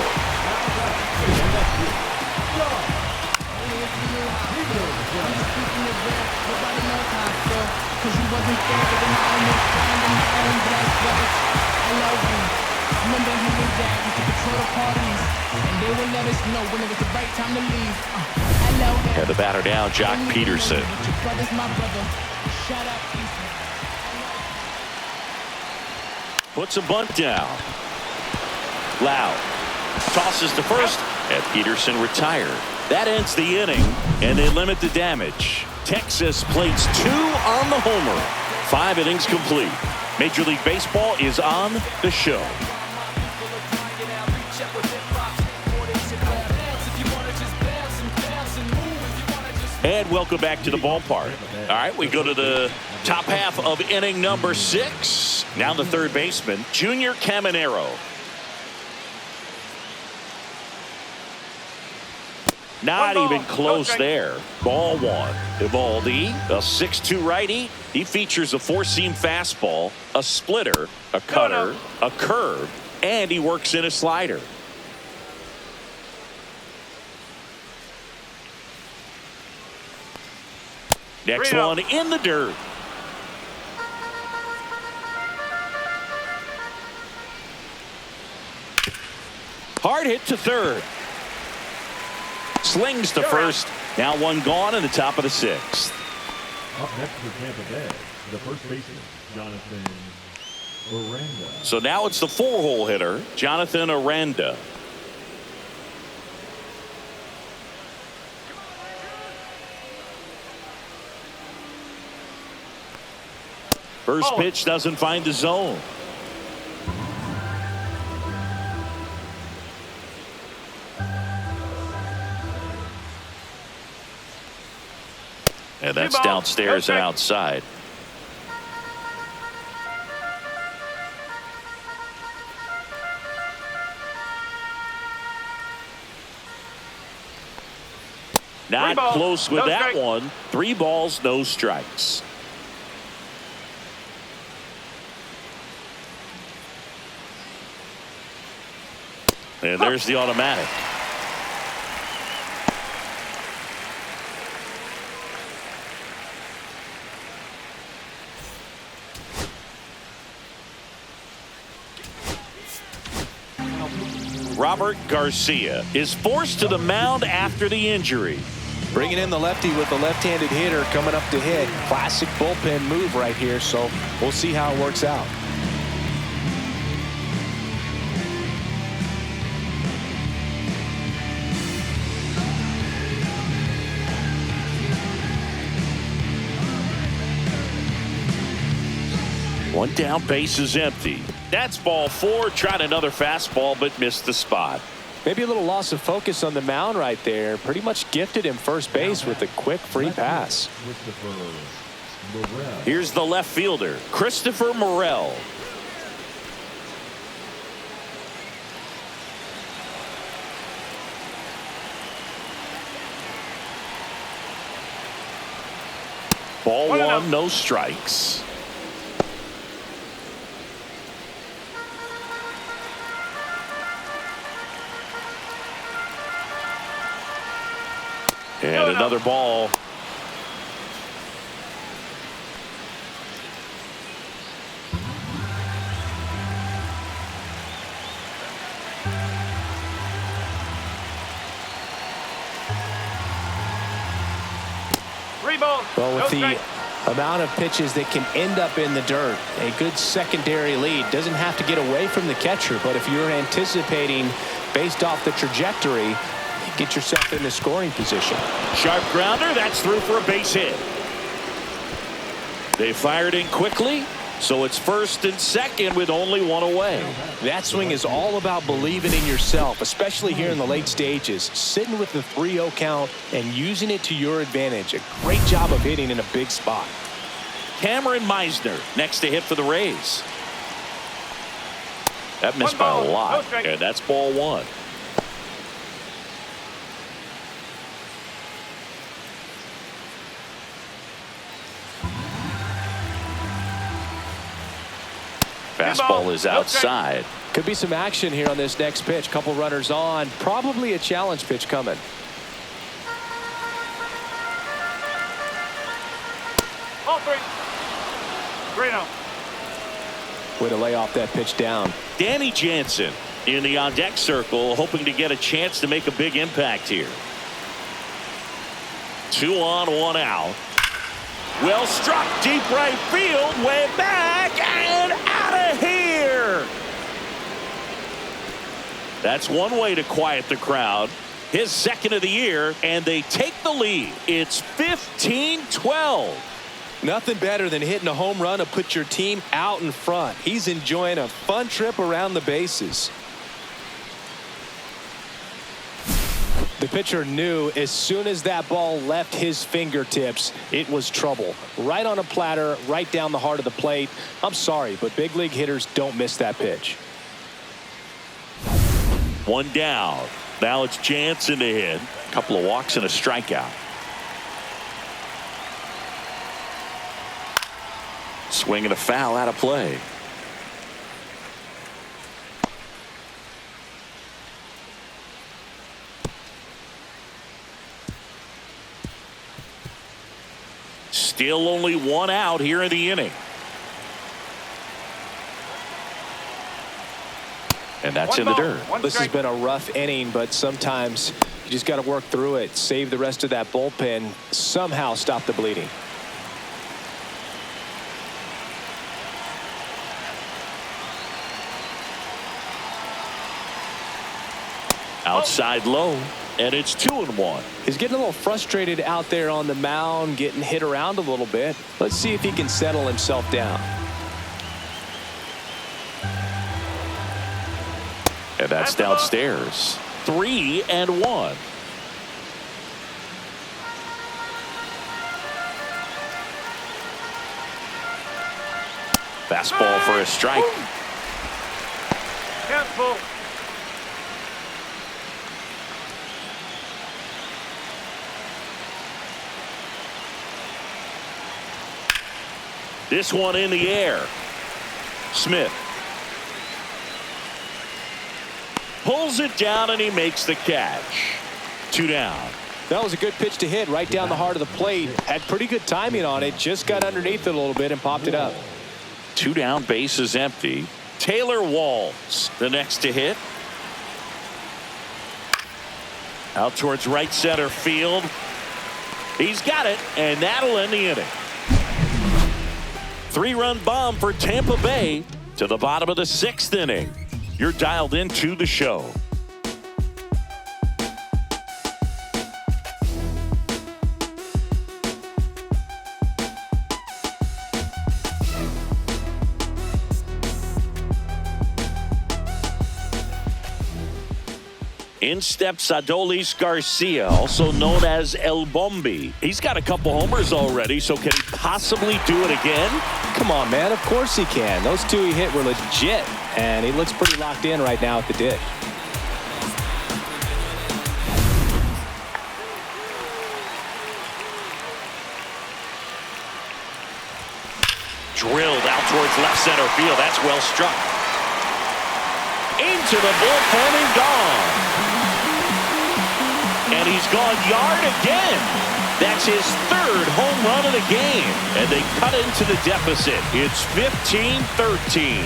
B: And the batter now, Jock Peterson. Puts a bunt down. Loud tosses to first, and Peterson retired. That ends the inning, and they limit the damage. Texas plates 2 on the homer. 5 innings complete. Major League Baseball is on the show. And welcome back to the ballpark. All right, we go to the top half of inning number 6. Now the third baseman, Junior Caminero. Not even close there. Ball 1. Evaldi, a 6'2 righty. He features a 4-seam fastball, a splitter, a cutter, a curve, and he works in a slider. Next one in the dirt. Hard hit to third. Slings to first. Now one gone in the top of the 6th.
D: Up next for Tampa Bay, the first baseman, Jonathan Aranda.
B: So now it's the 4-hole hitter, Jonathan Aranda. First pitch doesn't find the zone. And that's downstairs and outside. Not close with that one. 3 balls, no strikes. And there's the automatic. Robert Garcia is forced to the mound after the injury.
C: Bringing in the lefty with the left-handed hitter coming up to hit. Classic bullpen move right here, so we'll see how it works out.
B: One down, base is empty. That's ball 4. Tried another fastball, but missed the spot.
C: Maybe a little loss of focus on the mound right there. Pretty much gifted him first base with a quick free pass.
B: Here's the left fielder, Christopher Morel. Ball 1, no strikes. And another ball.
C: Well, with the amount of pitches that can end up in the dirt, a good secondary lead doesn't have to get away from the catcher, but if you're anticipating based off the trajectory, get yourself in the scoring position.
B: Sharp grounder, that's through for a base hit. They fired in quickly, so it's first and second with only 1 away.
C: That swing is all about believing in yourself, especially here in the late stages. Sitting with the 3-0 count and using it to your advantage. A great job of hitting in a big spot.
B: Cameron Meisner next to hit for the Rays. That missed by a lot, and that's ball 1. Fastball is outside.
C: Could be some action here on this next pitch. Couple runners on. Probably a challenge pitch coming.
E: Ball 3. 3-0.
C: Way to lay off that pitch down.
B: Danny Jansen in the on-deck circle, hoping to get a chance to make a big impact here. 2 on, 1 out. Well struck, deep right field, way back and out of here. That's one way to quiet the crowd. His second of the year, and they take the lead. It's 15-12.
C: Nothing better than hitting a home run to put your team out in front. He's enjoying a fun trip around the bases. The The pitcher knew as soon as that ball left his fingertips, it was trouble. Right on a platter, right down the heart of the plate. I'm sorry, but big league hitters don't miss that pitch.
B: One down. Now it's Jansen to hit.
F: A couple of walks and a strikeout. Swing and a foul out of play.
B: Still only one out here in the inning.
F: And that's
E: One
F: in the
E: ball,
F: dirt.
E: one
C: This has
E: strike.
C: been a rough inning, but sometimes you just got to work through it. Save the rest of that bullpen. Somehow stop the bleeding.
B: Outside low, and it's 2-1.
C: He's getting a little frustrated out there on the mound, getting hit around a little bit. Let's see if he can settle himself down.
F: And that's downstairs.
B: 3-1.
F: Fastball for a strike.
E: Cancel.
B: This one in the air. Smith pulls it down and he makes the catch. 2 down.
C: That was a good pitch to hit right down the heart of the plate. Had pretty good timing on it. Just got underneath it a little bit and popped it up.
F: 2 down, base is empty.
B: Taylor Walls the next to hit. Out towards right center field. He's got it, and that'll end the inning. 3-run bomb for Tampa Bay to the bottom of the 6th inning. You're dialed into the show. In steps Adolis Garcia, also known as El Bombi. He's got a couple homers already, so can he possibly do it again?
C: Come on, man. Of course he can. Those 2 he hit were legit, and he looks pretty locked in right now at the dish.
B: Drilled out towards left center field. That's well struck. Into the bullpen and gone. And he's gone yard again. That's his 3rd home run of the game. And they cut into the deficit. It's 15-13.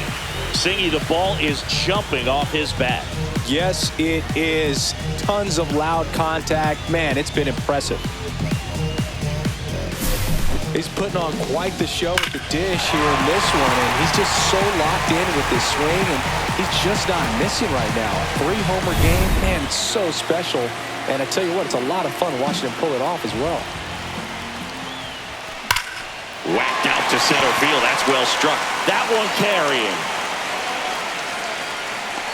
B: Singy, the ball is jumping off his bat.
C: Yes, it is. Tons of loud contact. Man, it's been impressive. He's putting on quite the show with the dish here in this one, and he's just so locked in with this swing, and he's just not missing right now. A 3-homer game, man, it's so special. And I tell you what, it's a lot of fun watching him pull it off as well.
B: Whacked out to center field. That's well struck. That one carrying.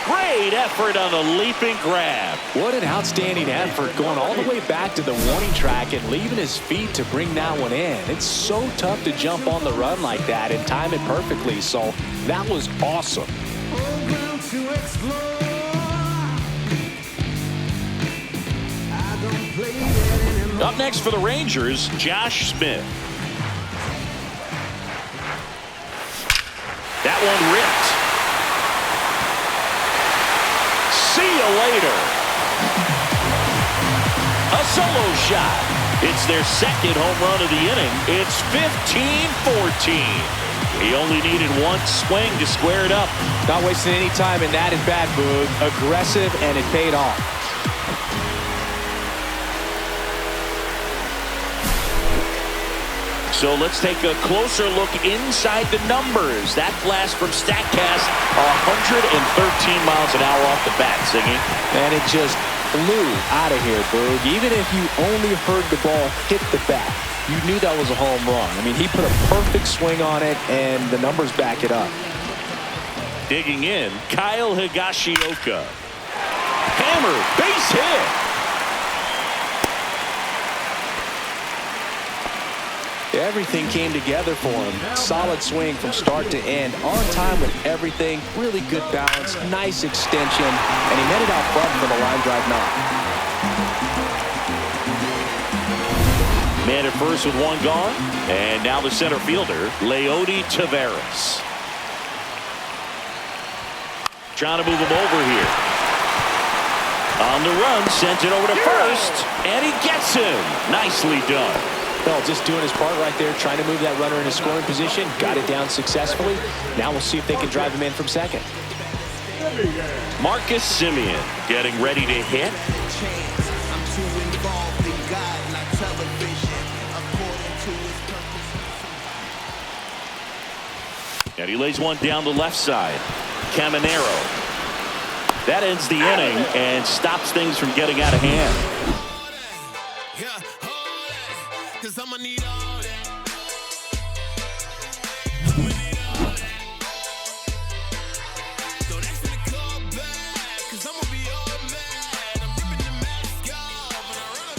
B: Great effort on the leaping grab.
C: What an outstanding effort, going all the way back to the warning track and leaving his feet to bring that one in. It's so tough to jump on the run like that and time it perfectly. So that was awesome.
A: Program to explore. I don't play that anymore.
B: Up next for the Rangers, Josh Smith. That one ripped. See you later. A solo shot. It's their 2nd home run of the inning. It's 15-14. He only needed one swing to square it up.
C: Not wasting any time in that at-bat, Boog. Aggressive, and it paid off.
B: So let's take a closer look inside the numbers. That blast from StatCast, 113 miles an hour off the bat, Singy.
C: And it just flew out of here, Boog. Even if you only heard the ball hit the bat, you knew that was a home run. I mean, he put a perfect swing on it, and the numbers back it up.
B: Digging in, Kyle Higashioka. Hammer, base hit.
C: Everything came together for him. Solid swing from start to end. On time with everything. Really good balance. Nice extension. And he met it out front for the line drive knock.
B: Man at first with one gone. And now the center fielder, Leody Taveras. Trying to move him over here. On the run, sends it over to first. And he gets him. Nicely done.
C: Well, just doing his part right there, trying to move that runner in a scoring position. Got it down successfully. Now we'll see if they can drive him in from second.
B: Marcus Semien getting ready to hit. And he lays one down the left side. Caminero. That ends the inning and stops things from getting out of hand.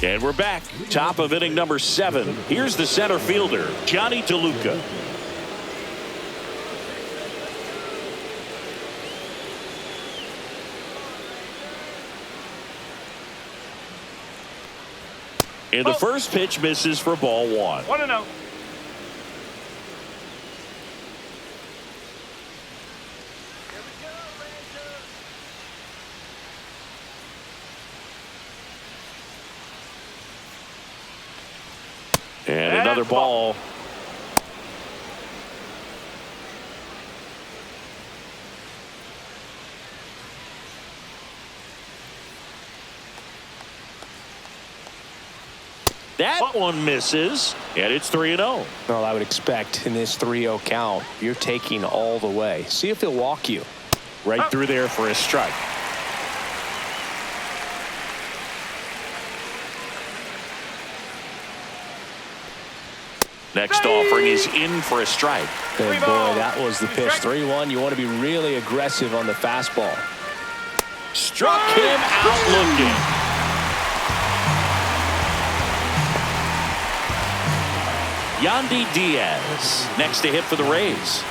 B: And we're back. Top of inning number 7. Here's the center fielder, Johnny DeLuca. And the first pitch misses for ball 1.
E: 1-0.
B: And another ball. That one misses, and it's 3-0.
C: Well, I would expect in this 3-0 count, you're taking all the way. See if he'll walk you.
B: Right through there for a strike. Next offering is in for a strike.
C: Good boy, that was the pitch. 3-1. You want to be really aggressive on the fastball.
B: Struck him out looking. Yandy Diaz next to hit for the Rays.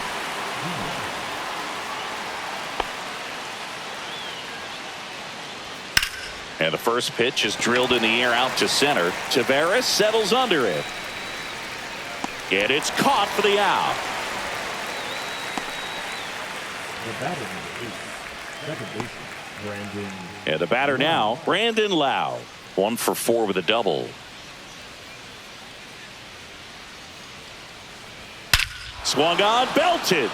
B: And the first pitch is drilled in the air out to center. Taveras settles under it. And it's caught for the out.
D: The batter number 8, second baseman, Brandon.
B: And the batter now, Brandon Lau. 1 for 4 with a double. Swung on, belted.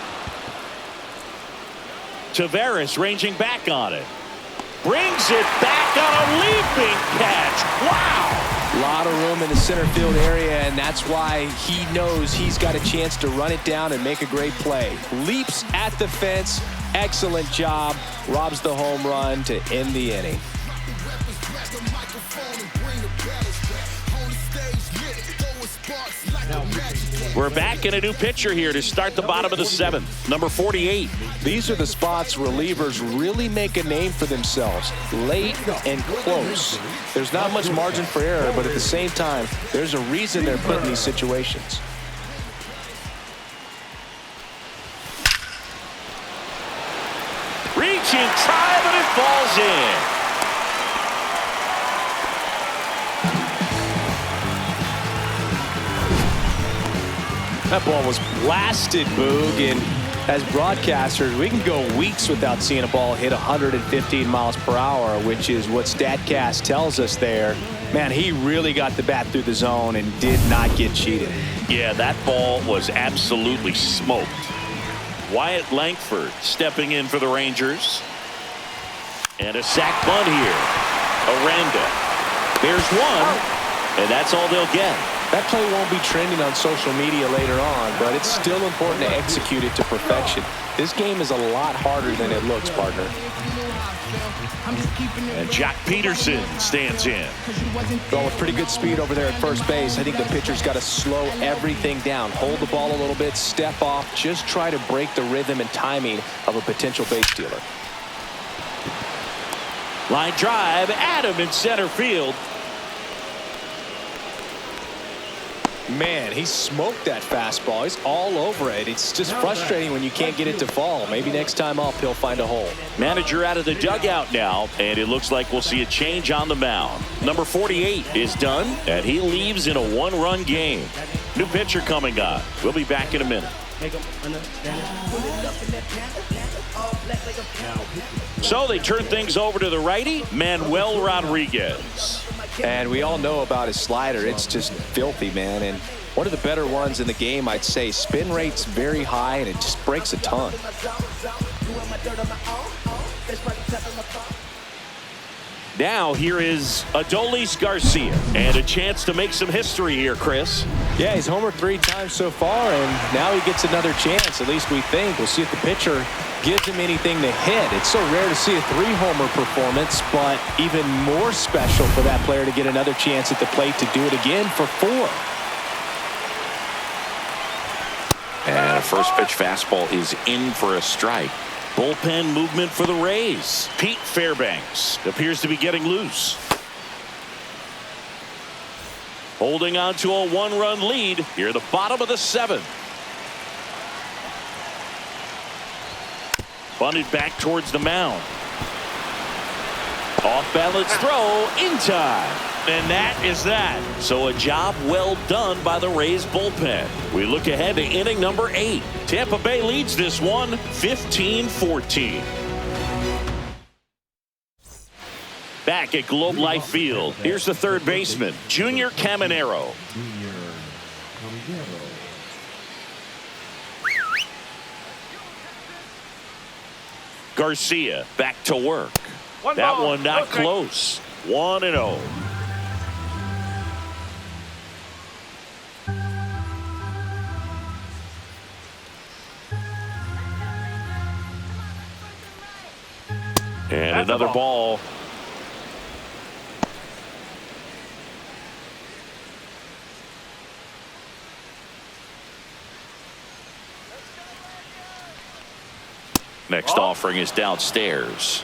B: Taveras ranging back on it. Brings it back on a leaping catch. Wow.
C: A lot of room in the center field area, and that's why he knows he's got a chance to run it down and make a great play. Leaps at the fence. Excellent job. Robs the home run to end the inning.
B: We're back in a new pitcher here to start the bottom of the 7th. Number 48.
C: These are the spots relievers really make a name for themselves. Late and close. There's not much margin for error, but at the same time, there's a reason they're put in these situations.
B: Reaching, try, but it falls in.
C: That ball was blasted, Boog, and as broadcasters, we can go weeks without seeing a ball hit 115 miles per hour, which is what StatCast tells us there. Man, he really got the bat through the zone and did not get cheated.
B: Yeah, that ball was absolutely smoked. Wyatt Langford stepping in for the Rangers. And a sac bunt here. Aranda. There's one, and that's all they'll get.
C: That play won't be trending on social media later on, but it's still important to execute it to perfection. This game is a lot harder than it looks, partner.
B: And Jock Peterson stands in.
C: Well, with pretty good speed over there at first base, I think the pitcher's got to slow everything down. Hold the ball a little bit, step off, just try to break the rhythm and timing of a potential base stealer.
B: Line drive, Adam in center field.
C: Man, he smoked that fastball. He's all over it. It's just frustrating when you can't get it to fall. Maybe next time up he'll find a hole.
B: Manager out of the dugout now, and it looks like we'll see a change on the mound. Number 48 is done, and he leaves in a one-run game. New pitcher coming on. We'll be back in a minute. So they turn things over to the righty, Manuel Rodriguez.
C: And we all know about his slider. It's just filthy, man. And one of the better ones in the game, I'd say. Spin rate's very high, and it just breaks a ton.
B: Now here is Adolis Garcia, and a chance to make some history here, Chris.
C: Yeah, he's homered 3 times so far, and now he gets another chance, at least we think. We'll see if the pitcher gives him anything to hit. It's so rare to see a 3-homer performance, but even more special for that player to get another chance at the plate to do it again for 4.
F: And a first pitch fastball is in for a strike.
B: Bullpen movement for the Rays. Pete Fairbanks appears to be getting loose. Holding on to a 1-run lead here at the bottom of the 7th. Bunted back towards the mound. Off balance throw in time. And that is that. So a job well done by the Rays bullpen. We look ahead to inning number 8. Tampa Bay leads this one 15-14. Back at Globe Life Field, here's the third baseman, Junior Caminero. Garcia back to work. That one not close. 1-0. And another ball. Next offering is downstairs.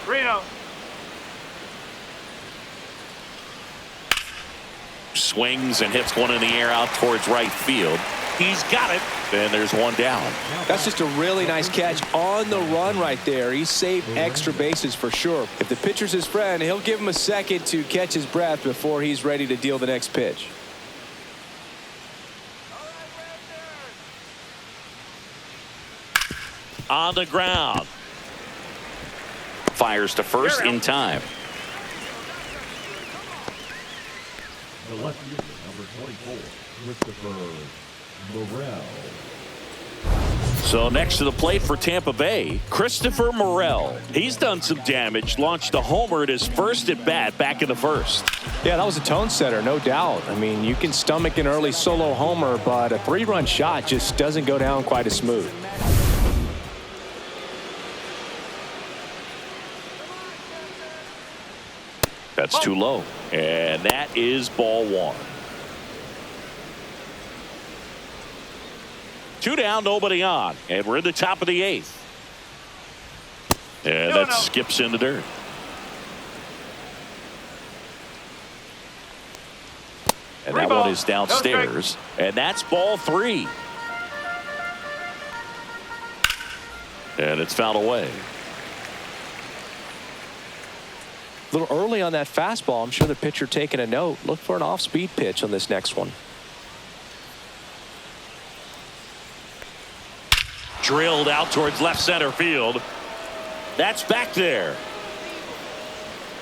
B: Swings and hits one in the air out towards right field. He's got it. And there's one down.
C: That's just a really nice catch on the run right there. He saved extra bases for sure. If the pitcher's his friend, he'll give him a second to catch his breath before he's ready to deal the next pitch.
B: On the ground.
F: Fires to first in time.
D: The left fielder, number 24, Christopher Morel.
B: So next to the plate for Tampa Bay, Christopher Morel. He's done some damage, launched a homer at his first at bat back in the first.
C: Yeah, that was a tone setter, no doubt. I mean, you can stomach an early solo homer, but a 3-run shot just doesn't go down quite as smooth.
B: That's too low. And that is ball 1. 2 down, nobody on. And we're in the top of the 8th. And that skips in the dirt. And that one is downstairs. And that's ball 3. And it's fouled away.
C: A little early on that fastball. I'm sure the pitcher taking a note. Look for an off-speed pitch on this next one.
B: Drilled out towards left center field. That's back there.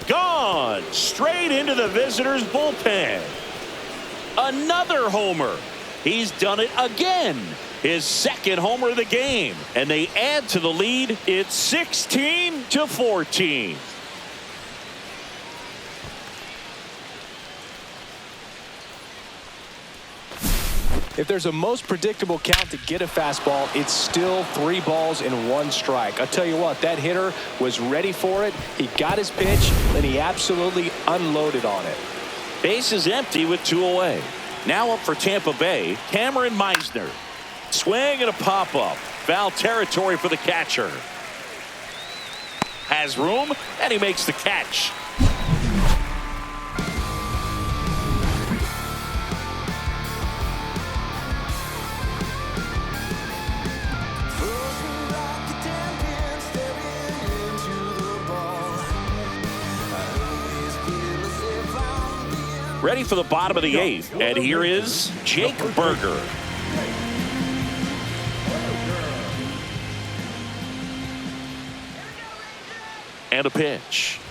B: Gone. Straight into the visitors' bullpen. Another homer. He's done it again. His second homer of the game. And they add to the lead. It's 16-14.
C: If there's a most predictable count to get a fastball, it's still 3 balls and 1 strike. I'll tell you what, that hitter was ready for it. He got his pitch, and he absolutely unloaded on it.
B: Base is empty with 2 away. Now up for Tampa Bay, Cameron Meisner. Swing and a pop-up. Foul territory for the catcher. Has room, and he makes the catch. Ready for the bottom of the 8th. And here is Jake Berger. And a pitch.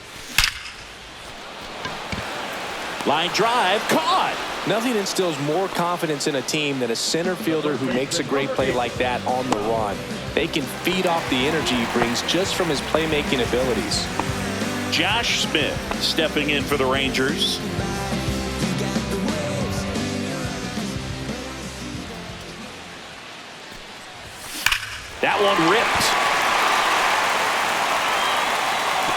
B: Line drive, caught.
C: Nothing instills more confidence in a team than a center fielder who makes a great play like that on the run. They can feed off the energy he brings just from his playmaking abilities.
B: Josh Smith stepping in for the Rangers. That one ripped.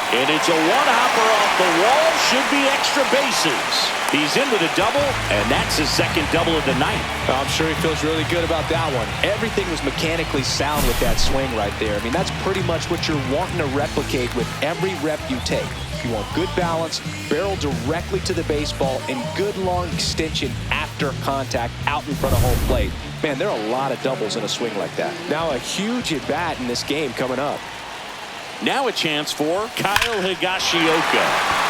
B: And it's a one-hopper off the wall. Should be extra bases. He's in with a double, and that's his second double of the night.
C: I'm sure he feels really good about that one. Everything was mechanically sound with that swing right there. I mean, that's pretty much what you're wanting to replicate with every rep you take. You want good balance, barrel directly to the baseball, and good long extension after contact out in front of home plate. Man, there are a lot of doubles in a swing like that. Now a huge at-bat in this game coming up.
B: Now a chance for Kyle Higashioka.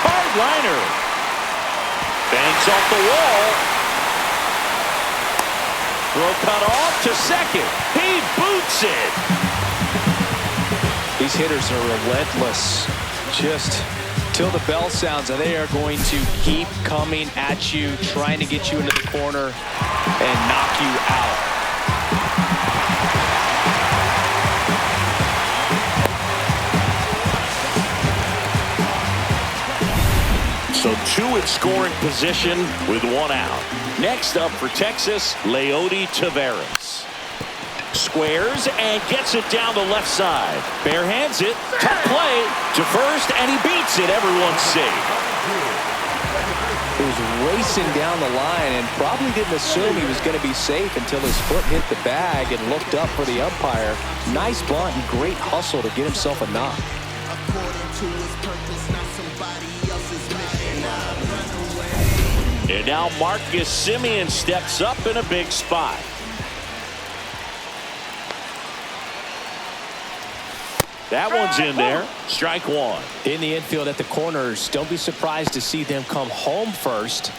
B: Hard liner. Banks off the wall. Throw cut off to second. He boots it.
C: These hitters are relentless. Just till the bell sounds, and they are going to keep coming at you, trying to get you into the corner and knock you out.
B: So 2 in scoring position with 1 out. Next up for Texas, Leody Taveras. Squares and gets it down the left side. Barehands it. Tough play to first, and he beats it. Everyone's safe.
C: He was racing down the line and probably didn't assume he was going to be safe until his foot hit the bag and looked up for the umpire. Nice bunt and great hustle to get himself a knock.
B: And now Marcus Semien steps up in a big spot. That one's in there. Strike 1.
C: In the infield at the corners, don't be surprised to see them come home first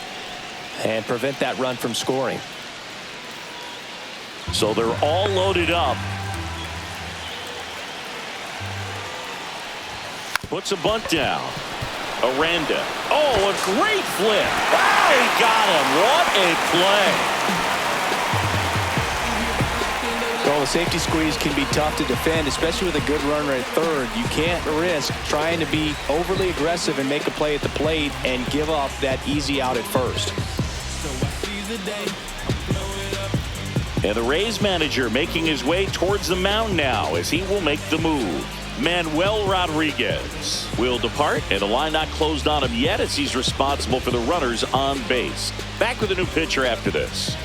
C: and prevent that run from scoring.
B: So they're all loaded up. Puts a bunt down. Aranda. Oh, a great flip. Wow, he got him. What a play.
C: Well, the safety squeeze can be tough to defend, especially with a good runner at third. You can't risk trying to be overly aggressive and make a play at the plate and give up that easy out at first.
B: And the Rays manager making his way towards the mound now as he will make the move. Manuel Rodriguez will depart, and the line not closed on him yet as he's responsible for the runners on base. Back with a new pitcher after this.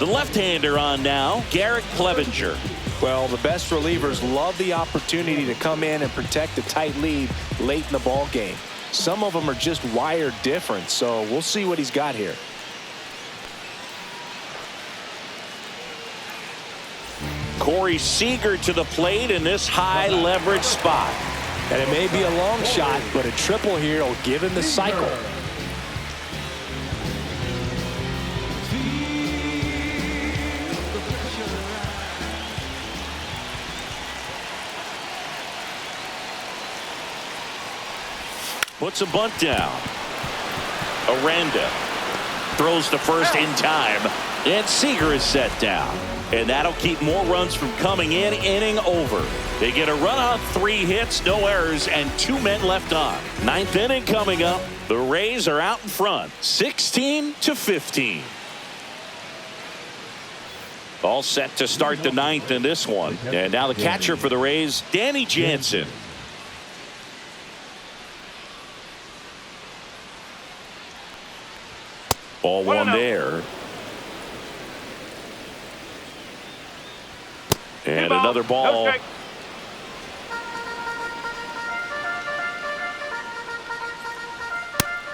B: The left-hander on now, Garrett Clevenger.
C: Well, the best relievers love the opportunity to come in and protect a tight lead late in the ball game. Some of them are just wired different, so we'll see what he's got here.
B: Corey Seager to the plate in this high leverage spot.
C: And it may be a long shot, but a triple here will give him the cycle.
B: Puts a bunt down. Aranda throws to first in time, and Seager is set down. And that'll keep more runs from coming in. Inning over. They get a run on 3 hits, no errors, and 2 men left on. 9th inning coming up. The Rays are out in front, 16-15. All set to start the 9th in this one. And now the catcher for the Rays, Danny Jansen. Ball 1 there. And another ball.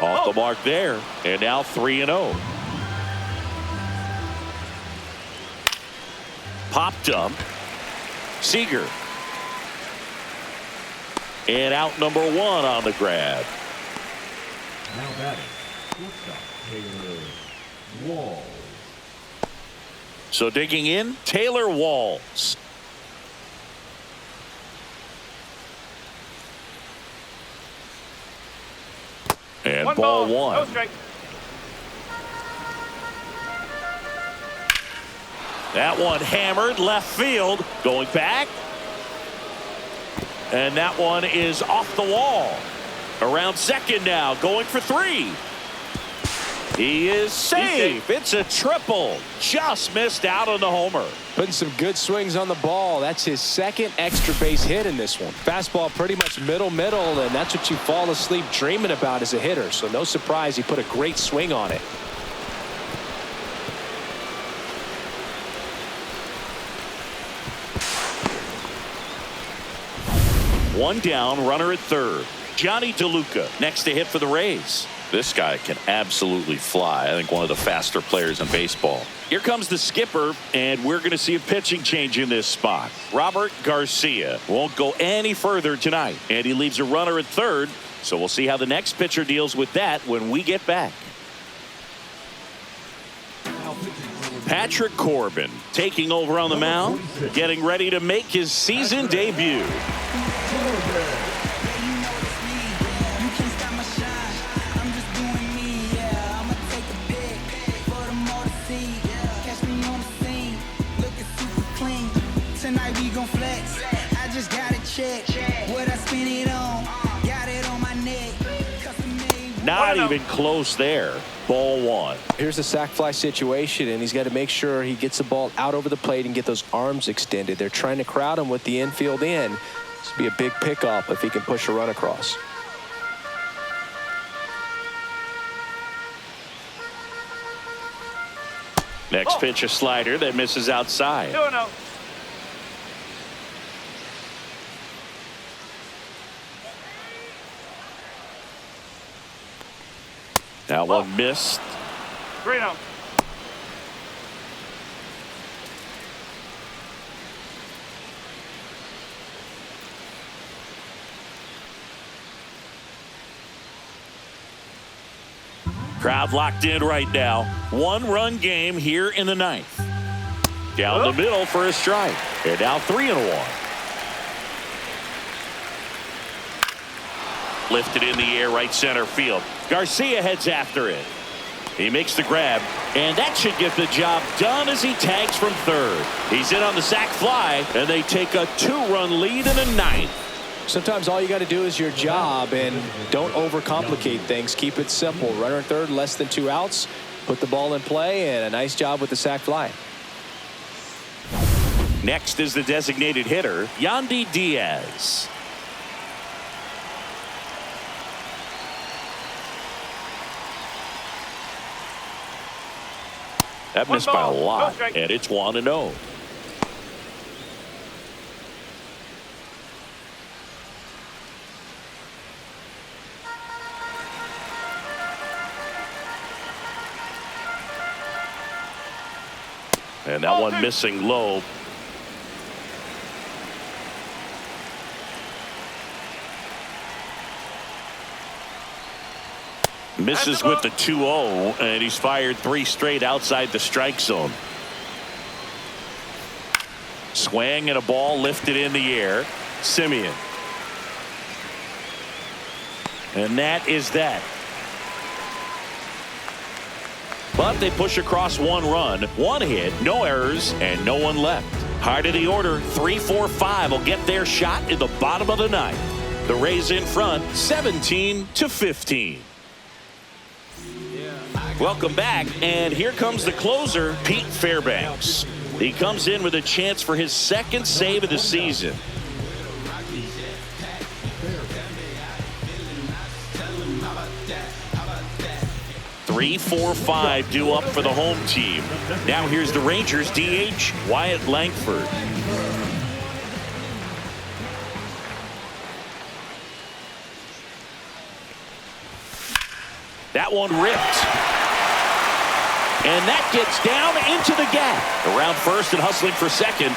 B: Off the mark there. And now 3-0. Popped up. Seager. And out number 1 on the grab.
D: Now batting, shortstop Taylor Walls.
B: So digging in, Taylor Walls. And ball 1.
E: No strike.
B: That one hammered left field. Going back. And that one is off the wall. Around second now. Going for 3. He is safe. It's a triple. Just missed out on the homer.
C: Putting some good swings on the ball. That's his second extra base hit in this one. Fastball pretty much middle, and that's what you fall asleep dreaming about as a hitter. So no surprise he put a great swing on it.
B: One down, runner at third. Johnny DeLuca next to hit for the Rays.
F: This guy can absolutely fly. I think one of the faster players in baseball.
B: Here comes the skipper, and we're going to see a pitching change in this spot. Robert Garcia won't go any further tonight, and he leaves a runner at third. So we'll see how the next pitcher deals with that when we get back. Patrick Corbin taking over on the mound, getting ready to make his season debut.
H: Tonight we gon' flex. I just got to check what I spend it on. Got it on my neck.
B: Not even close there. Ball 1.
C: Here's the sac fly situation, and he's got to make sure he gets the ball out over the plate and get those arms extended. They're trying to crowd him with the infield in. This would be a big pickup if he can push a run across.
B: Next pitch, a slider that misses outside.
E: 2-0.
B: That one missed.
E: 3-0.
B: Crowd locked in right now. 1-run game here in the 9th. Down the middle for a strike. And now 3-1. Lifted in the air, right center field. Garcia heads after it. He makes the grab, and that should get the job done as he tags from third. He's in on the sac fly, and they take a 2-run lead in the 9th.
C: Sometimes all you got to do is your job, and don't overcomplicate things. Keep it simple. Runner at third, less than 2 outs. Put the ball in play, and a nice job with the sac fly.
B: Next is the designated hitter, Yandy Diaz. That missed by a lot, and it's 1-0. And that one missing low. Misses with the 2-0, and he's fired 3 straight outside the strike zone. Swing and a ball lifted in the air. Simeon. And that is that. But they push across 1 run, 1 hit, no errors, and no one left. Heart of the order, 3-4-5 will get their shot in the bottom of the 9th. The Rays in front, 17-15. Welcome back, and here comes the closer, Pete Fairbanks. He comes in with a chance for his 2nd save of the season. 3-4-5 due up for the home team. Now here's the Rangers DH, Wyatt Langford. That one ripped. And that gets down into the gap. Around first and hustling for second.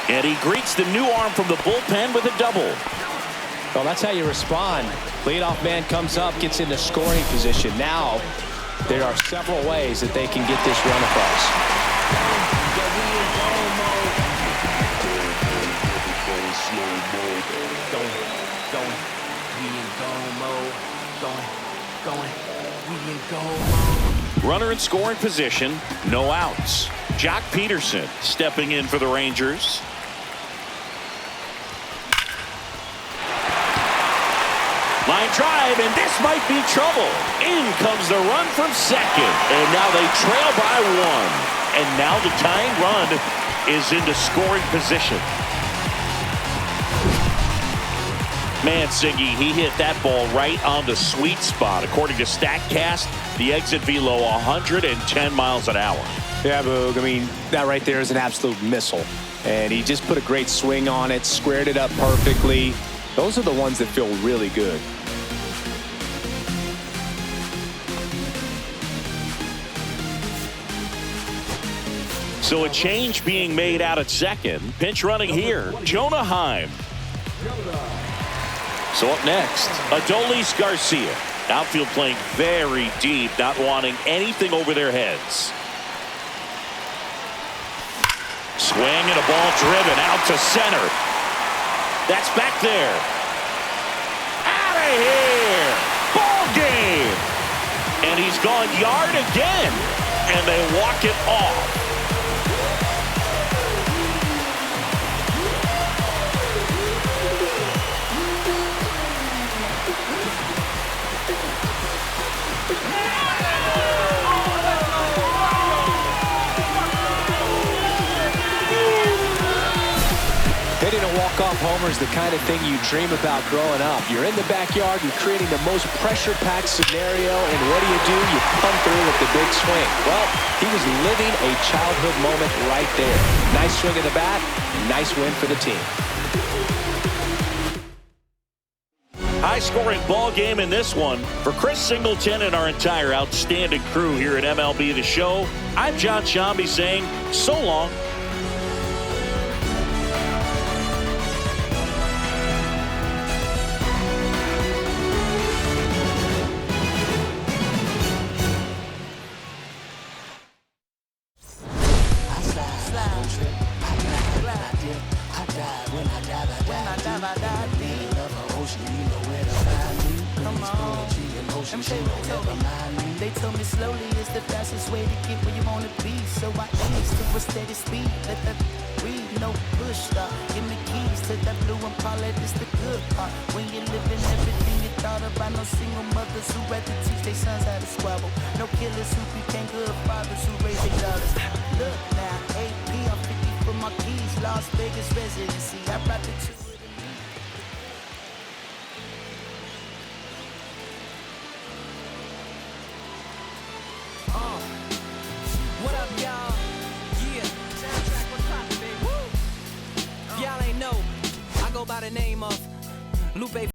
B: And he greets the new arm from the bullpen with a double.
C: Well, that's how you respond. Leadoff man comes up, gets into scoring position. Now, there are several ways that they can get this run across.
B: Runner in scoring position, no outs. Jock Peterson stepping in for the Rangers. Line drive, and this might be trouble. In comes the run from second, and now they trail by one. And now the tying run is into scoring position. Man, Siggy, he hit that ball right on the sweet spot. According to StatCast, the exit velo 110 miles an hour.
C: Yeah, Boog, I mean, that right there is an absolute missile. And he just put a great swing on it, squared it up perfectly. Those are the ones that feel really good.
B: So a change being made out at second. Pinch running here, Jonah Heim. So up next, Adolis Garcia. Outfield playing very deep, not wanting anything over their heads. Swing and a ball driven out to center. That's back there. Out of here. Ball game. And he's gone yard again. And they walk it off.
C: Hitting a walk-off homer is the kind of thing you dream about growing up. You're in the backyard, you're creating the most pressure-packed scenario, and what do? You come through with the big swing. Well, he was living a childhood moment right there. Nice swing of the bat, nice win for the team.
B: High-scoring ball game in this one. For Chris Singleton and our entire outstanding crew here at MLB The Show, I'm John Shambi saying so long.
H: They told me slowly is the fastest way to get where you want to be. So I ace to a steady speed. Let that breathe, no push stop. Give me keys to that blue Impala. This the good part. When you're living everything you thought about. No single mothers who rather teach their sons how to squabble. No killers who became good fathers who raised their daughters. Look now, AP, I'm 50 for my keys. Las Vegas residency. I brought the two.
I: What up, y'all? Yeah, soundtrack was poppin', baby. Woo! Y'all ain't know, I go by the name of Lupe.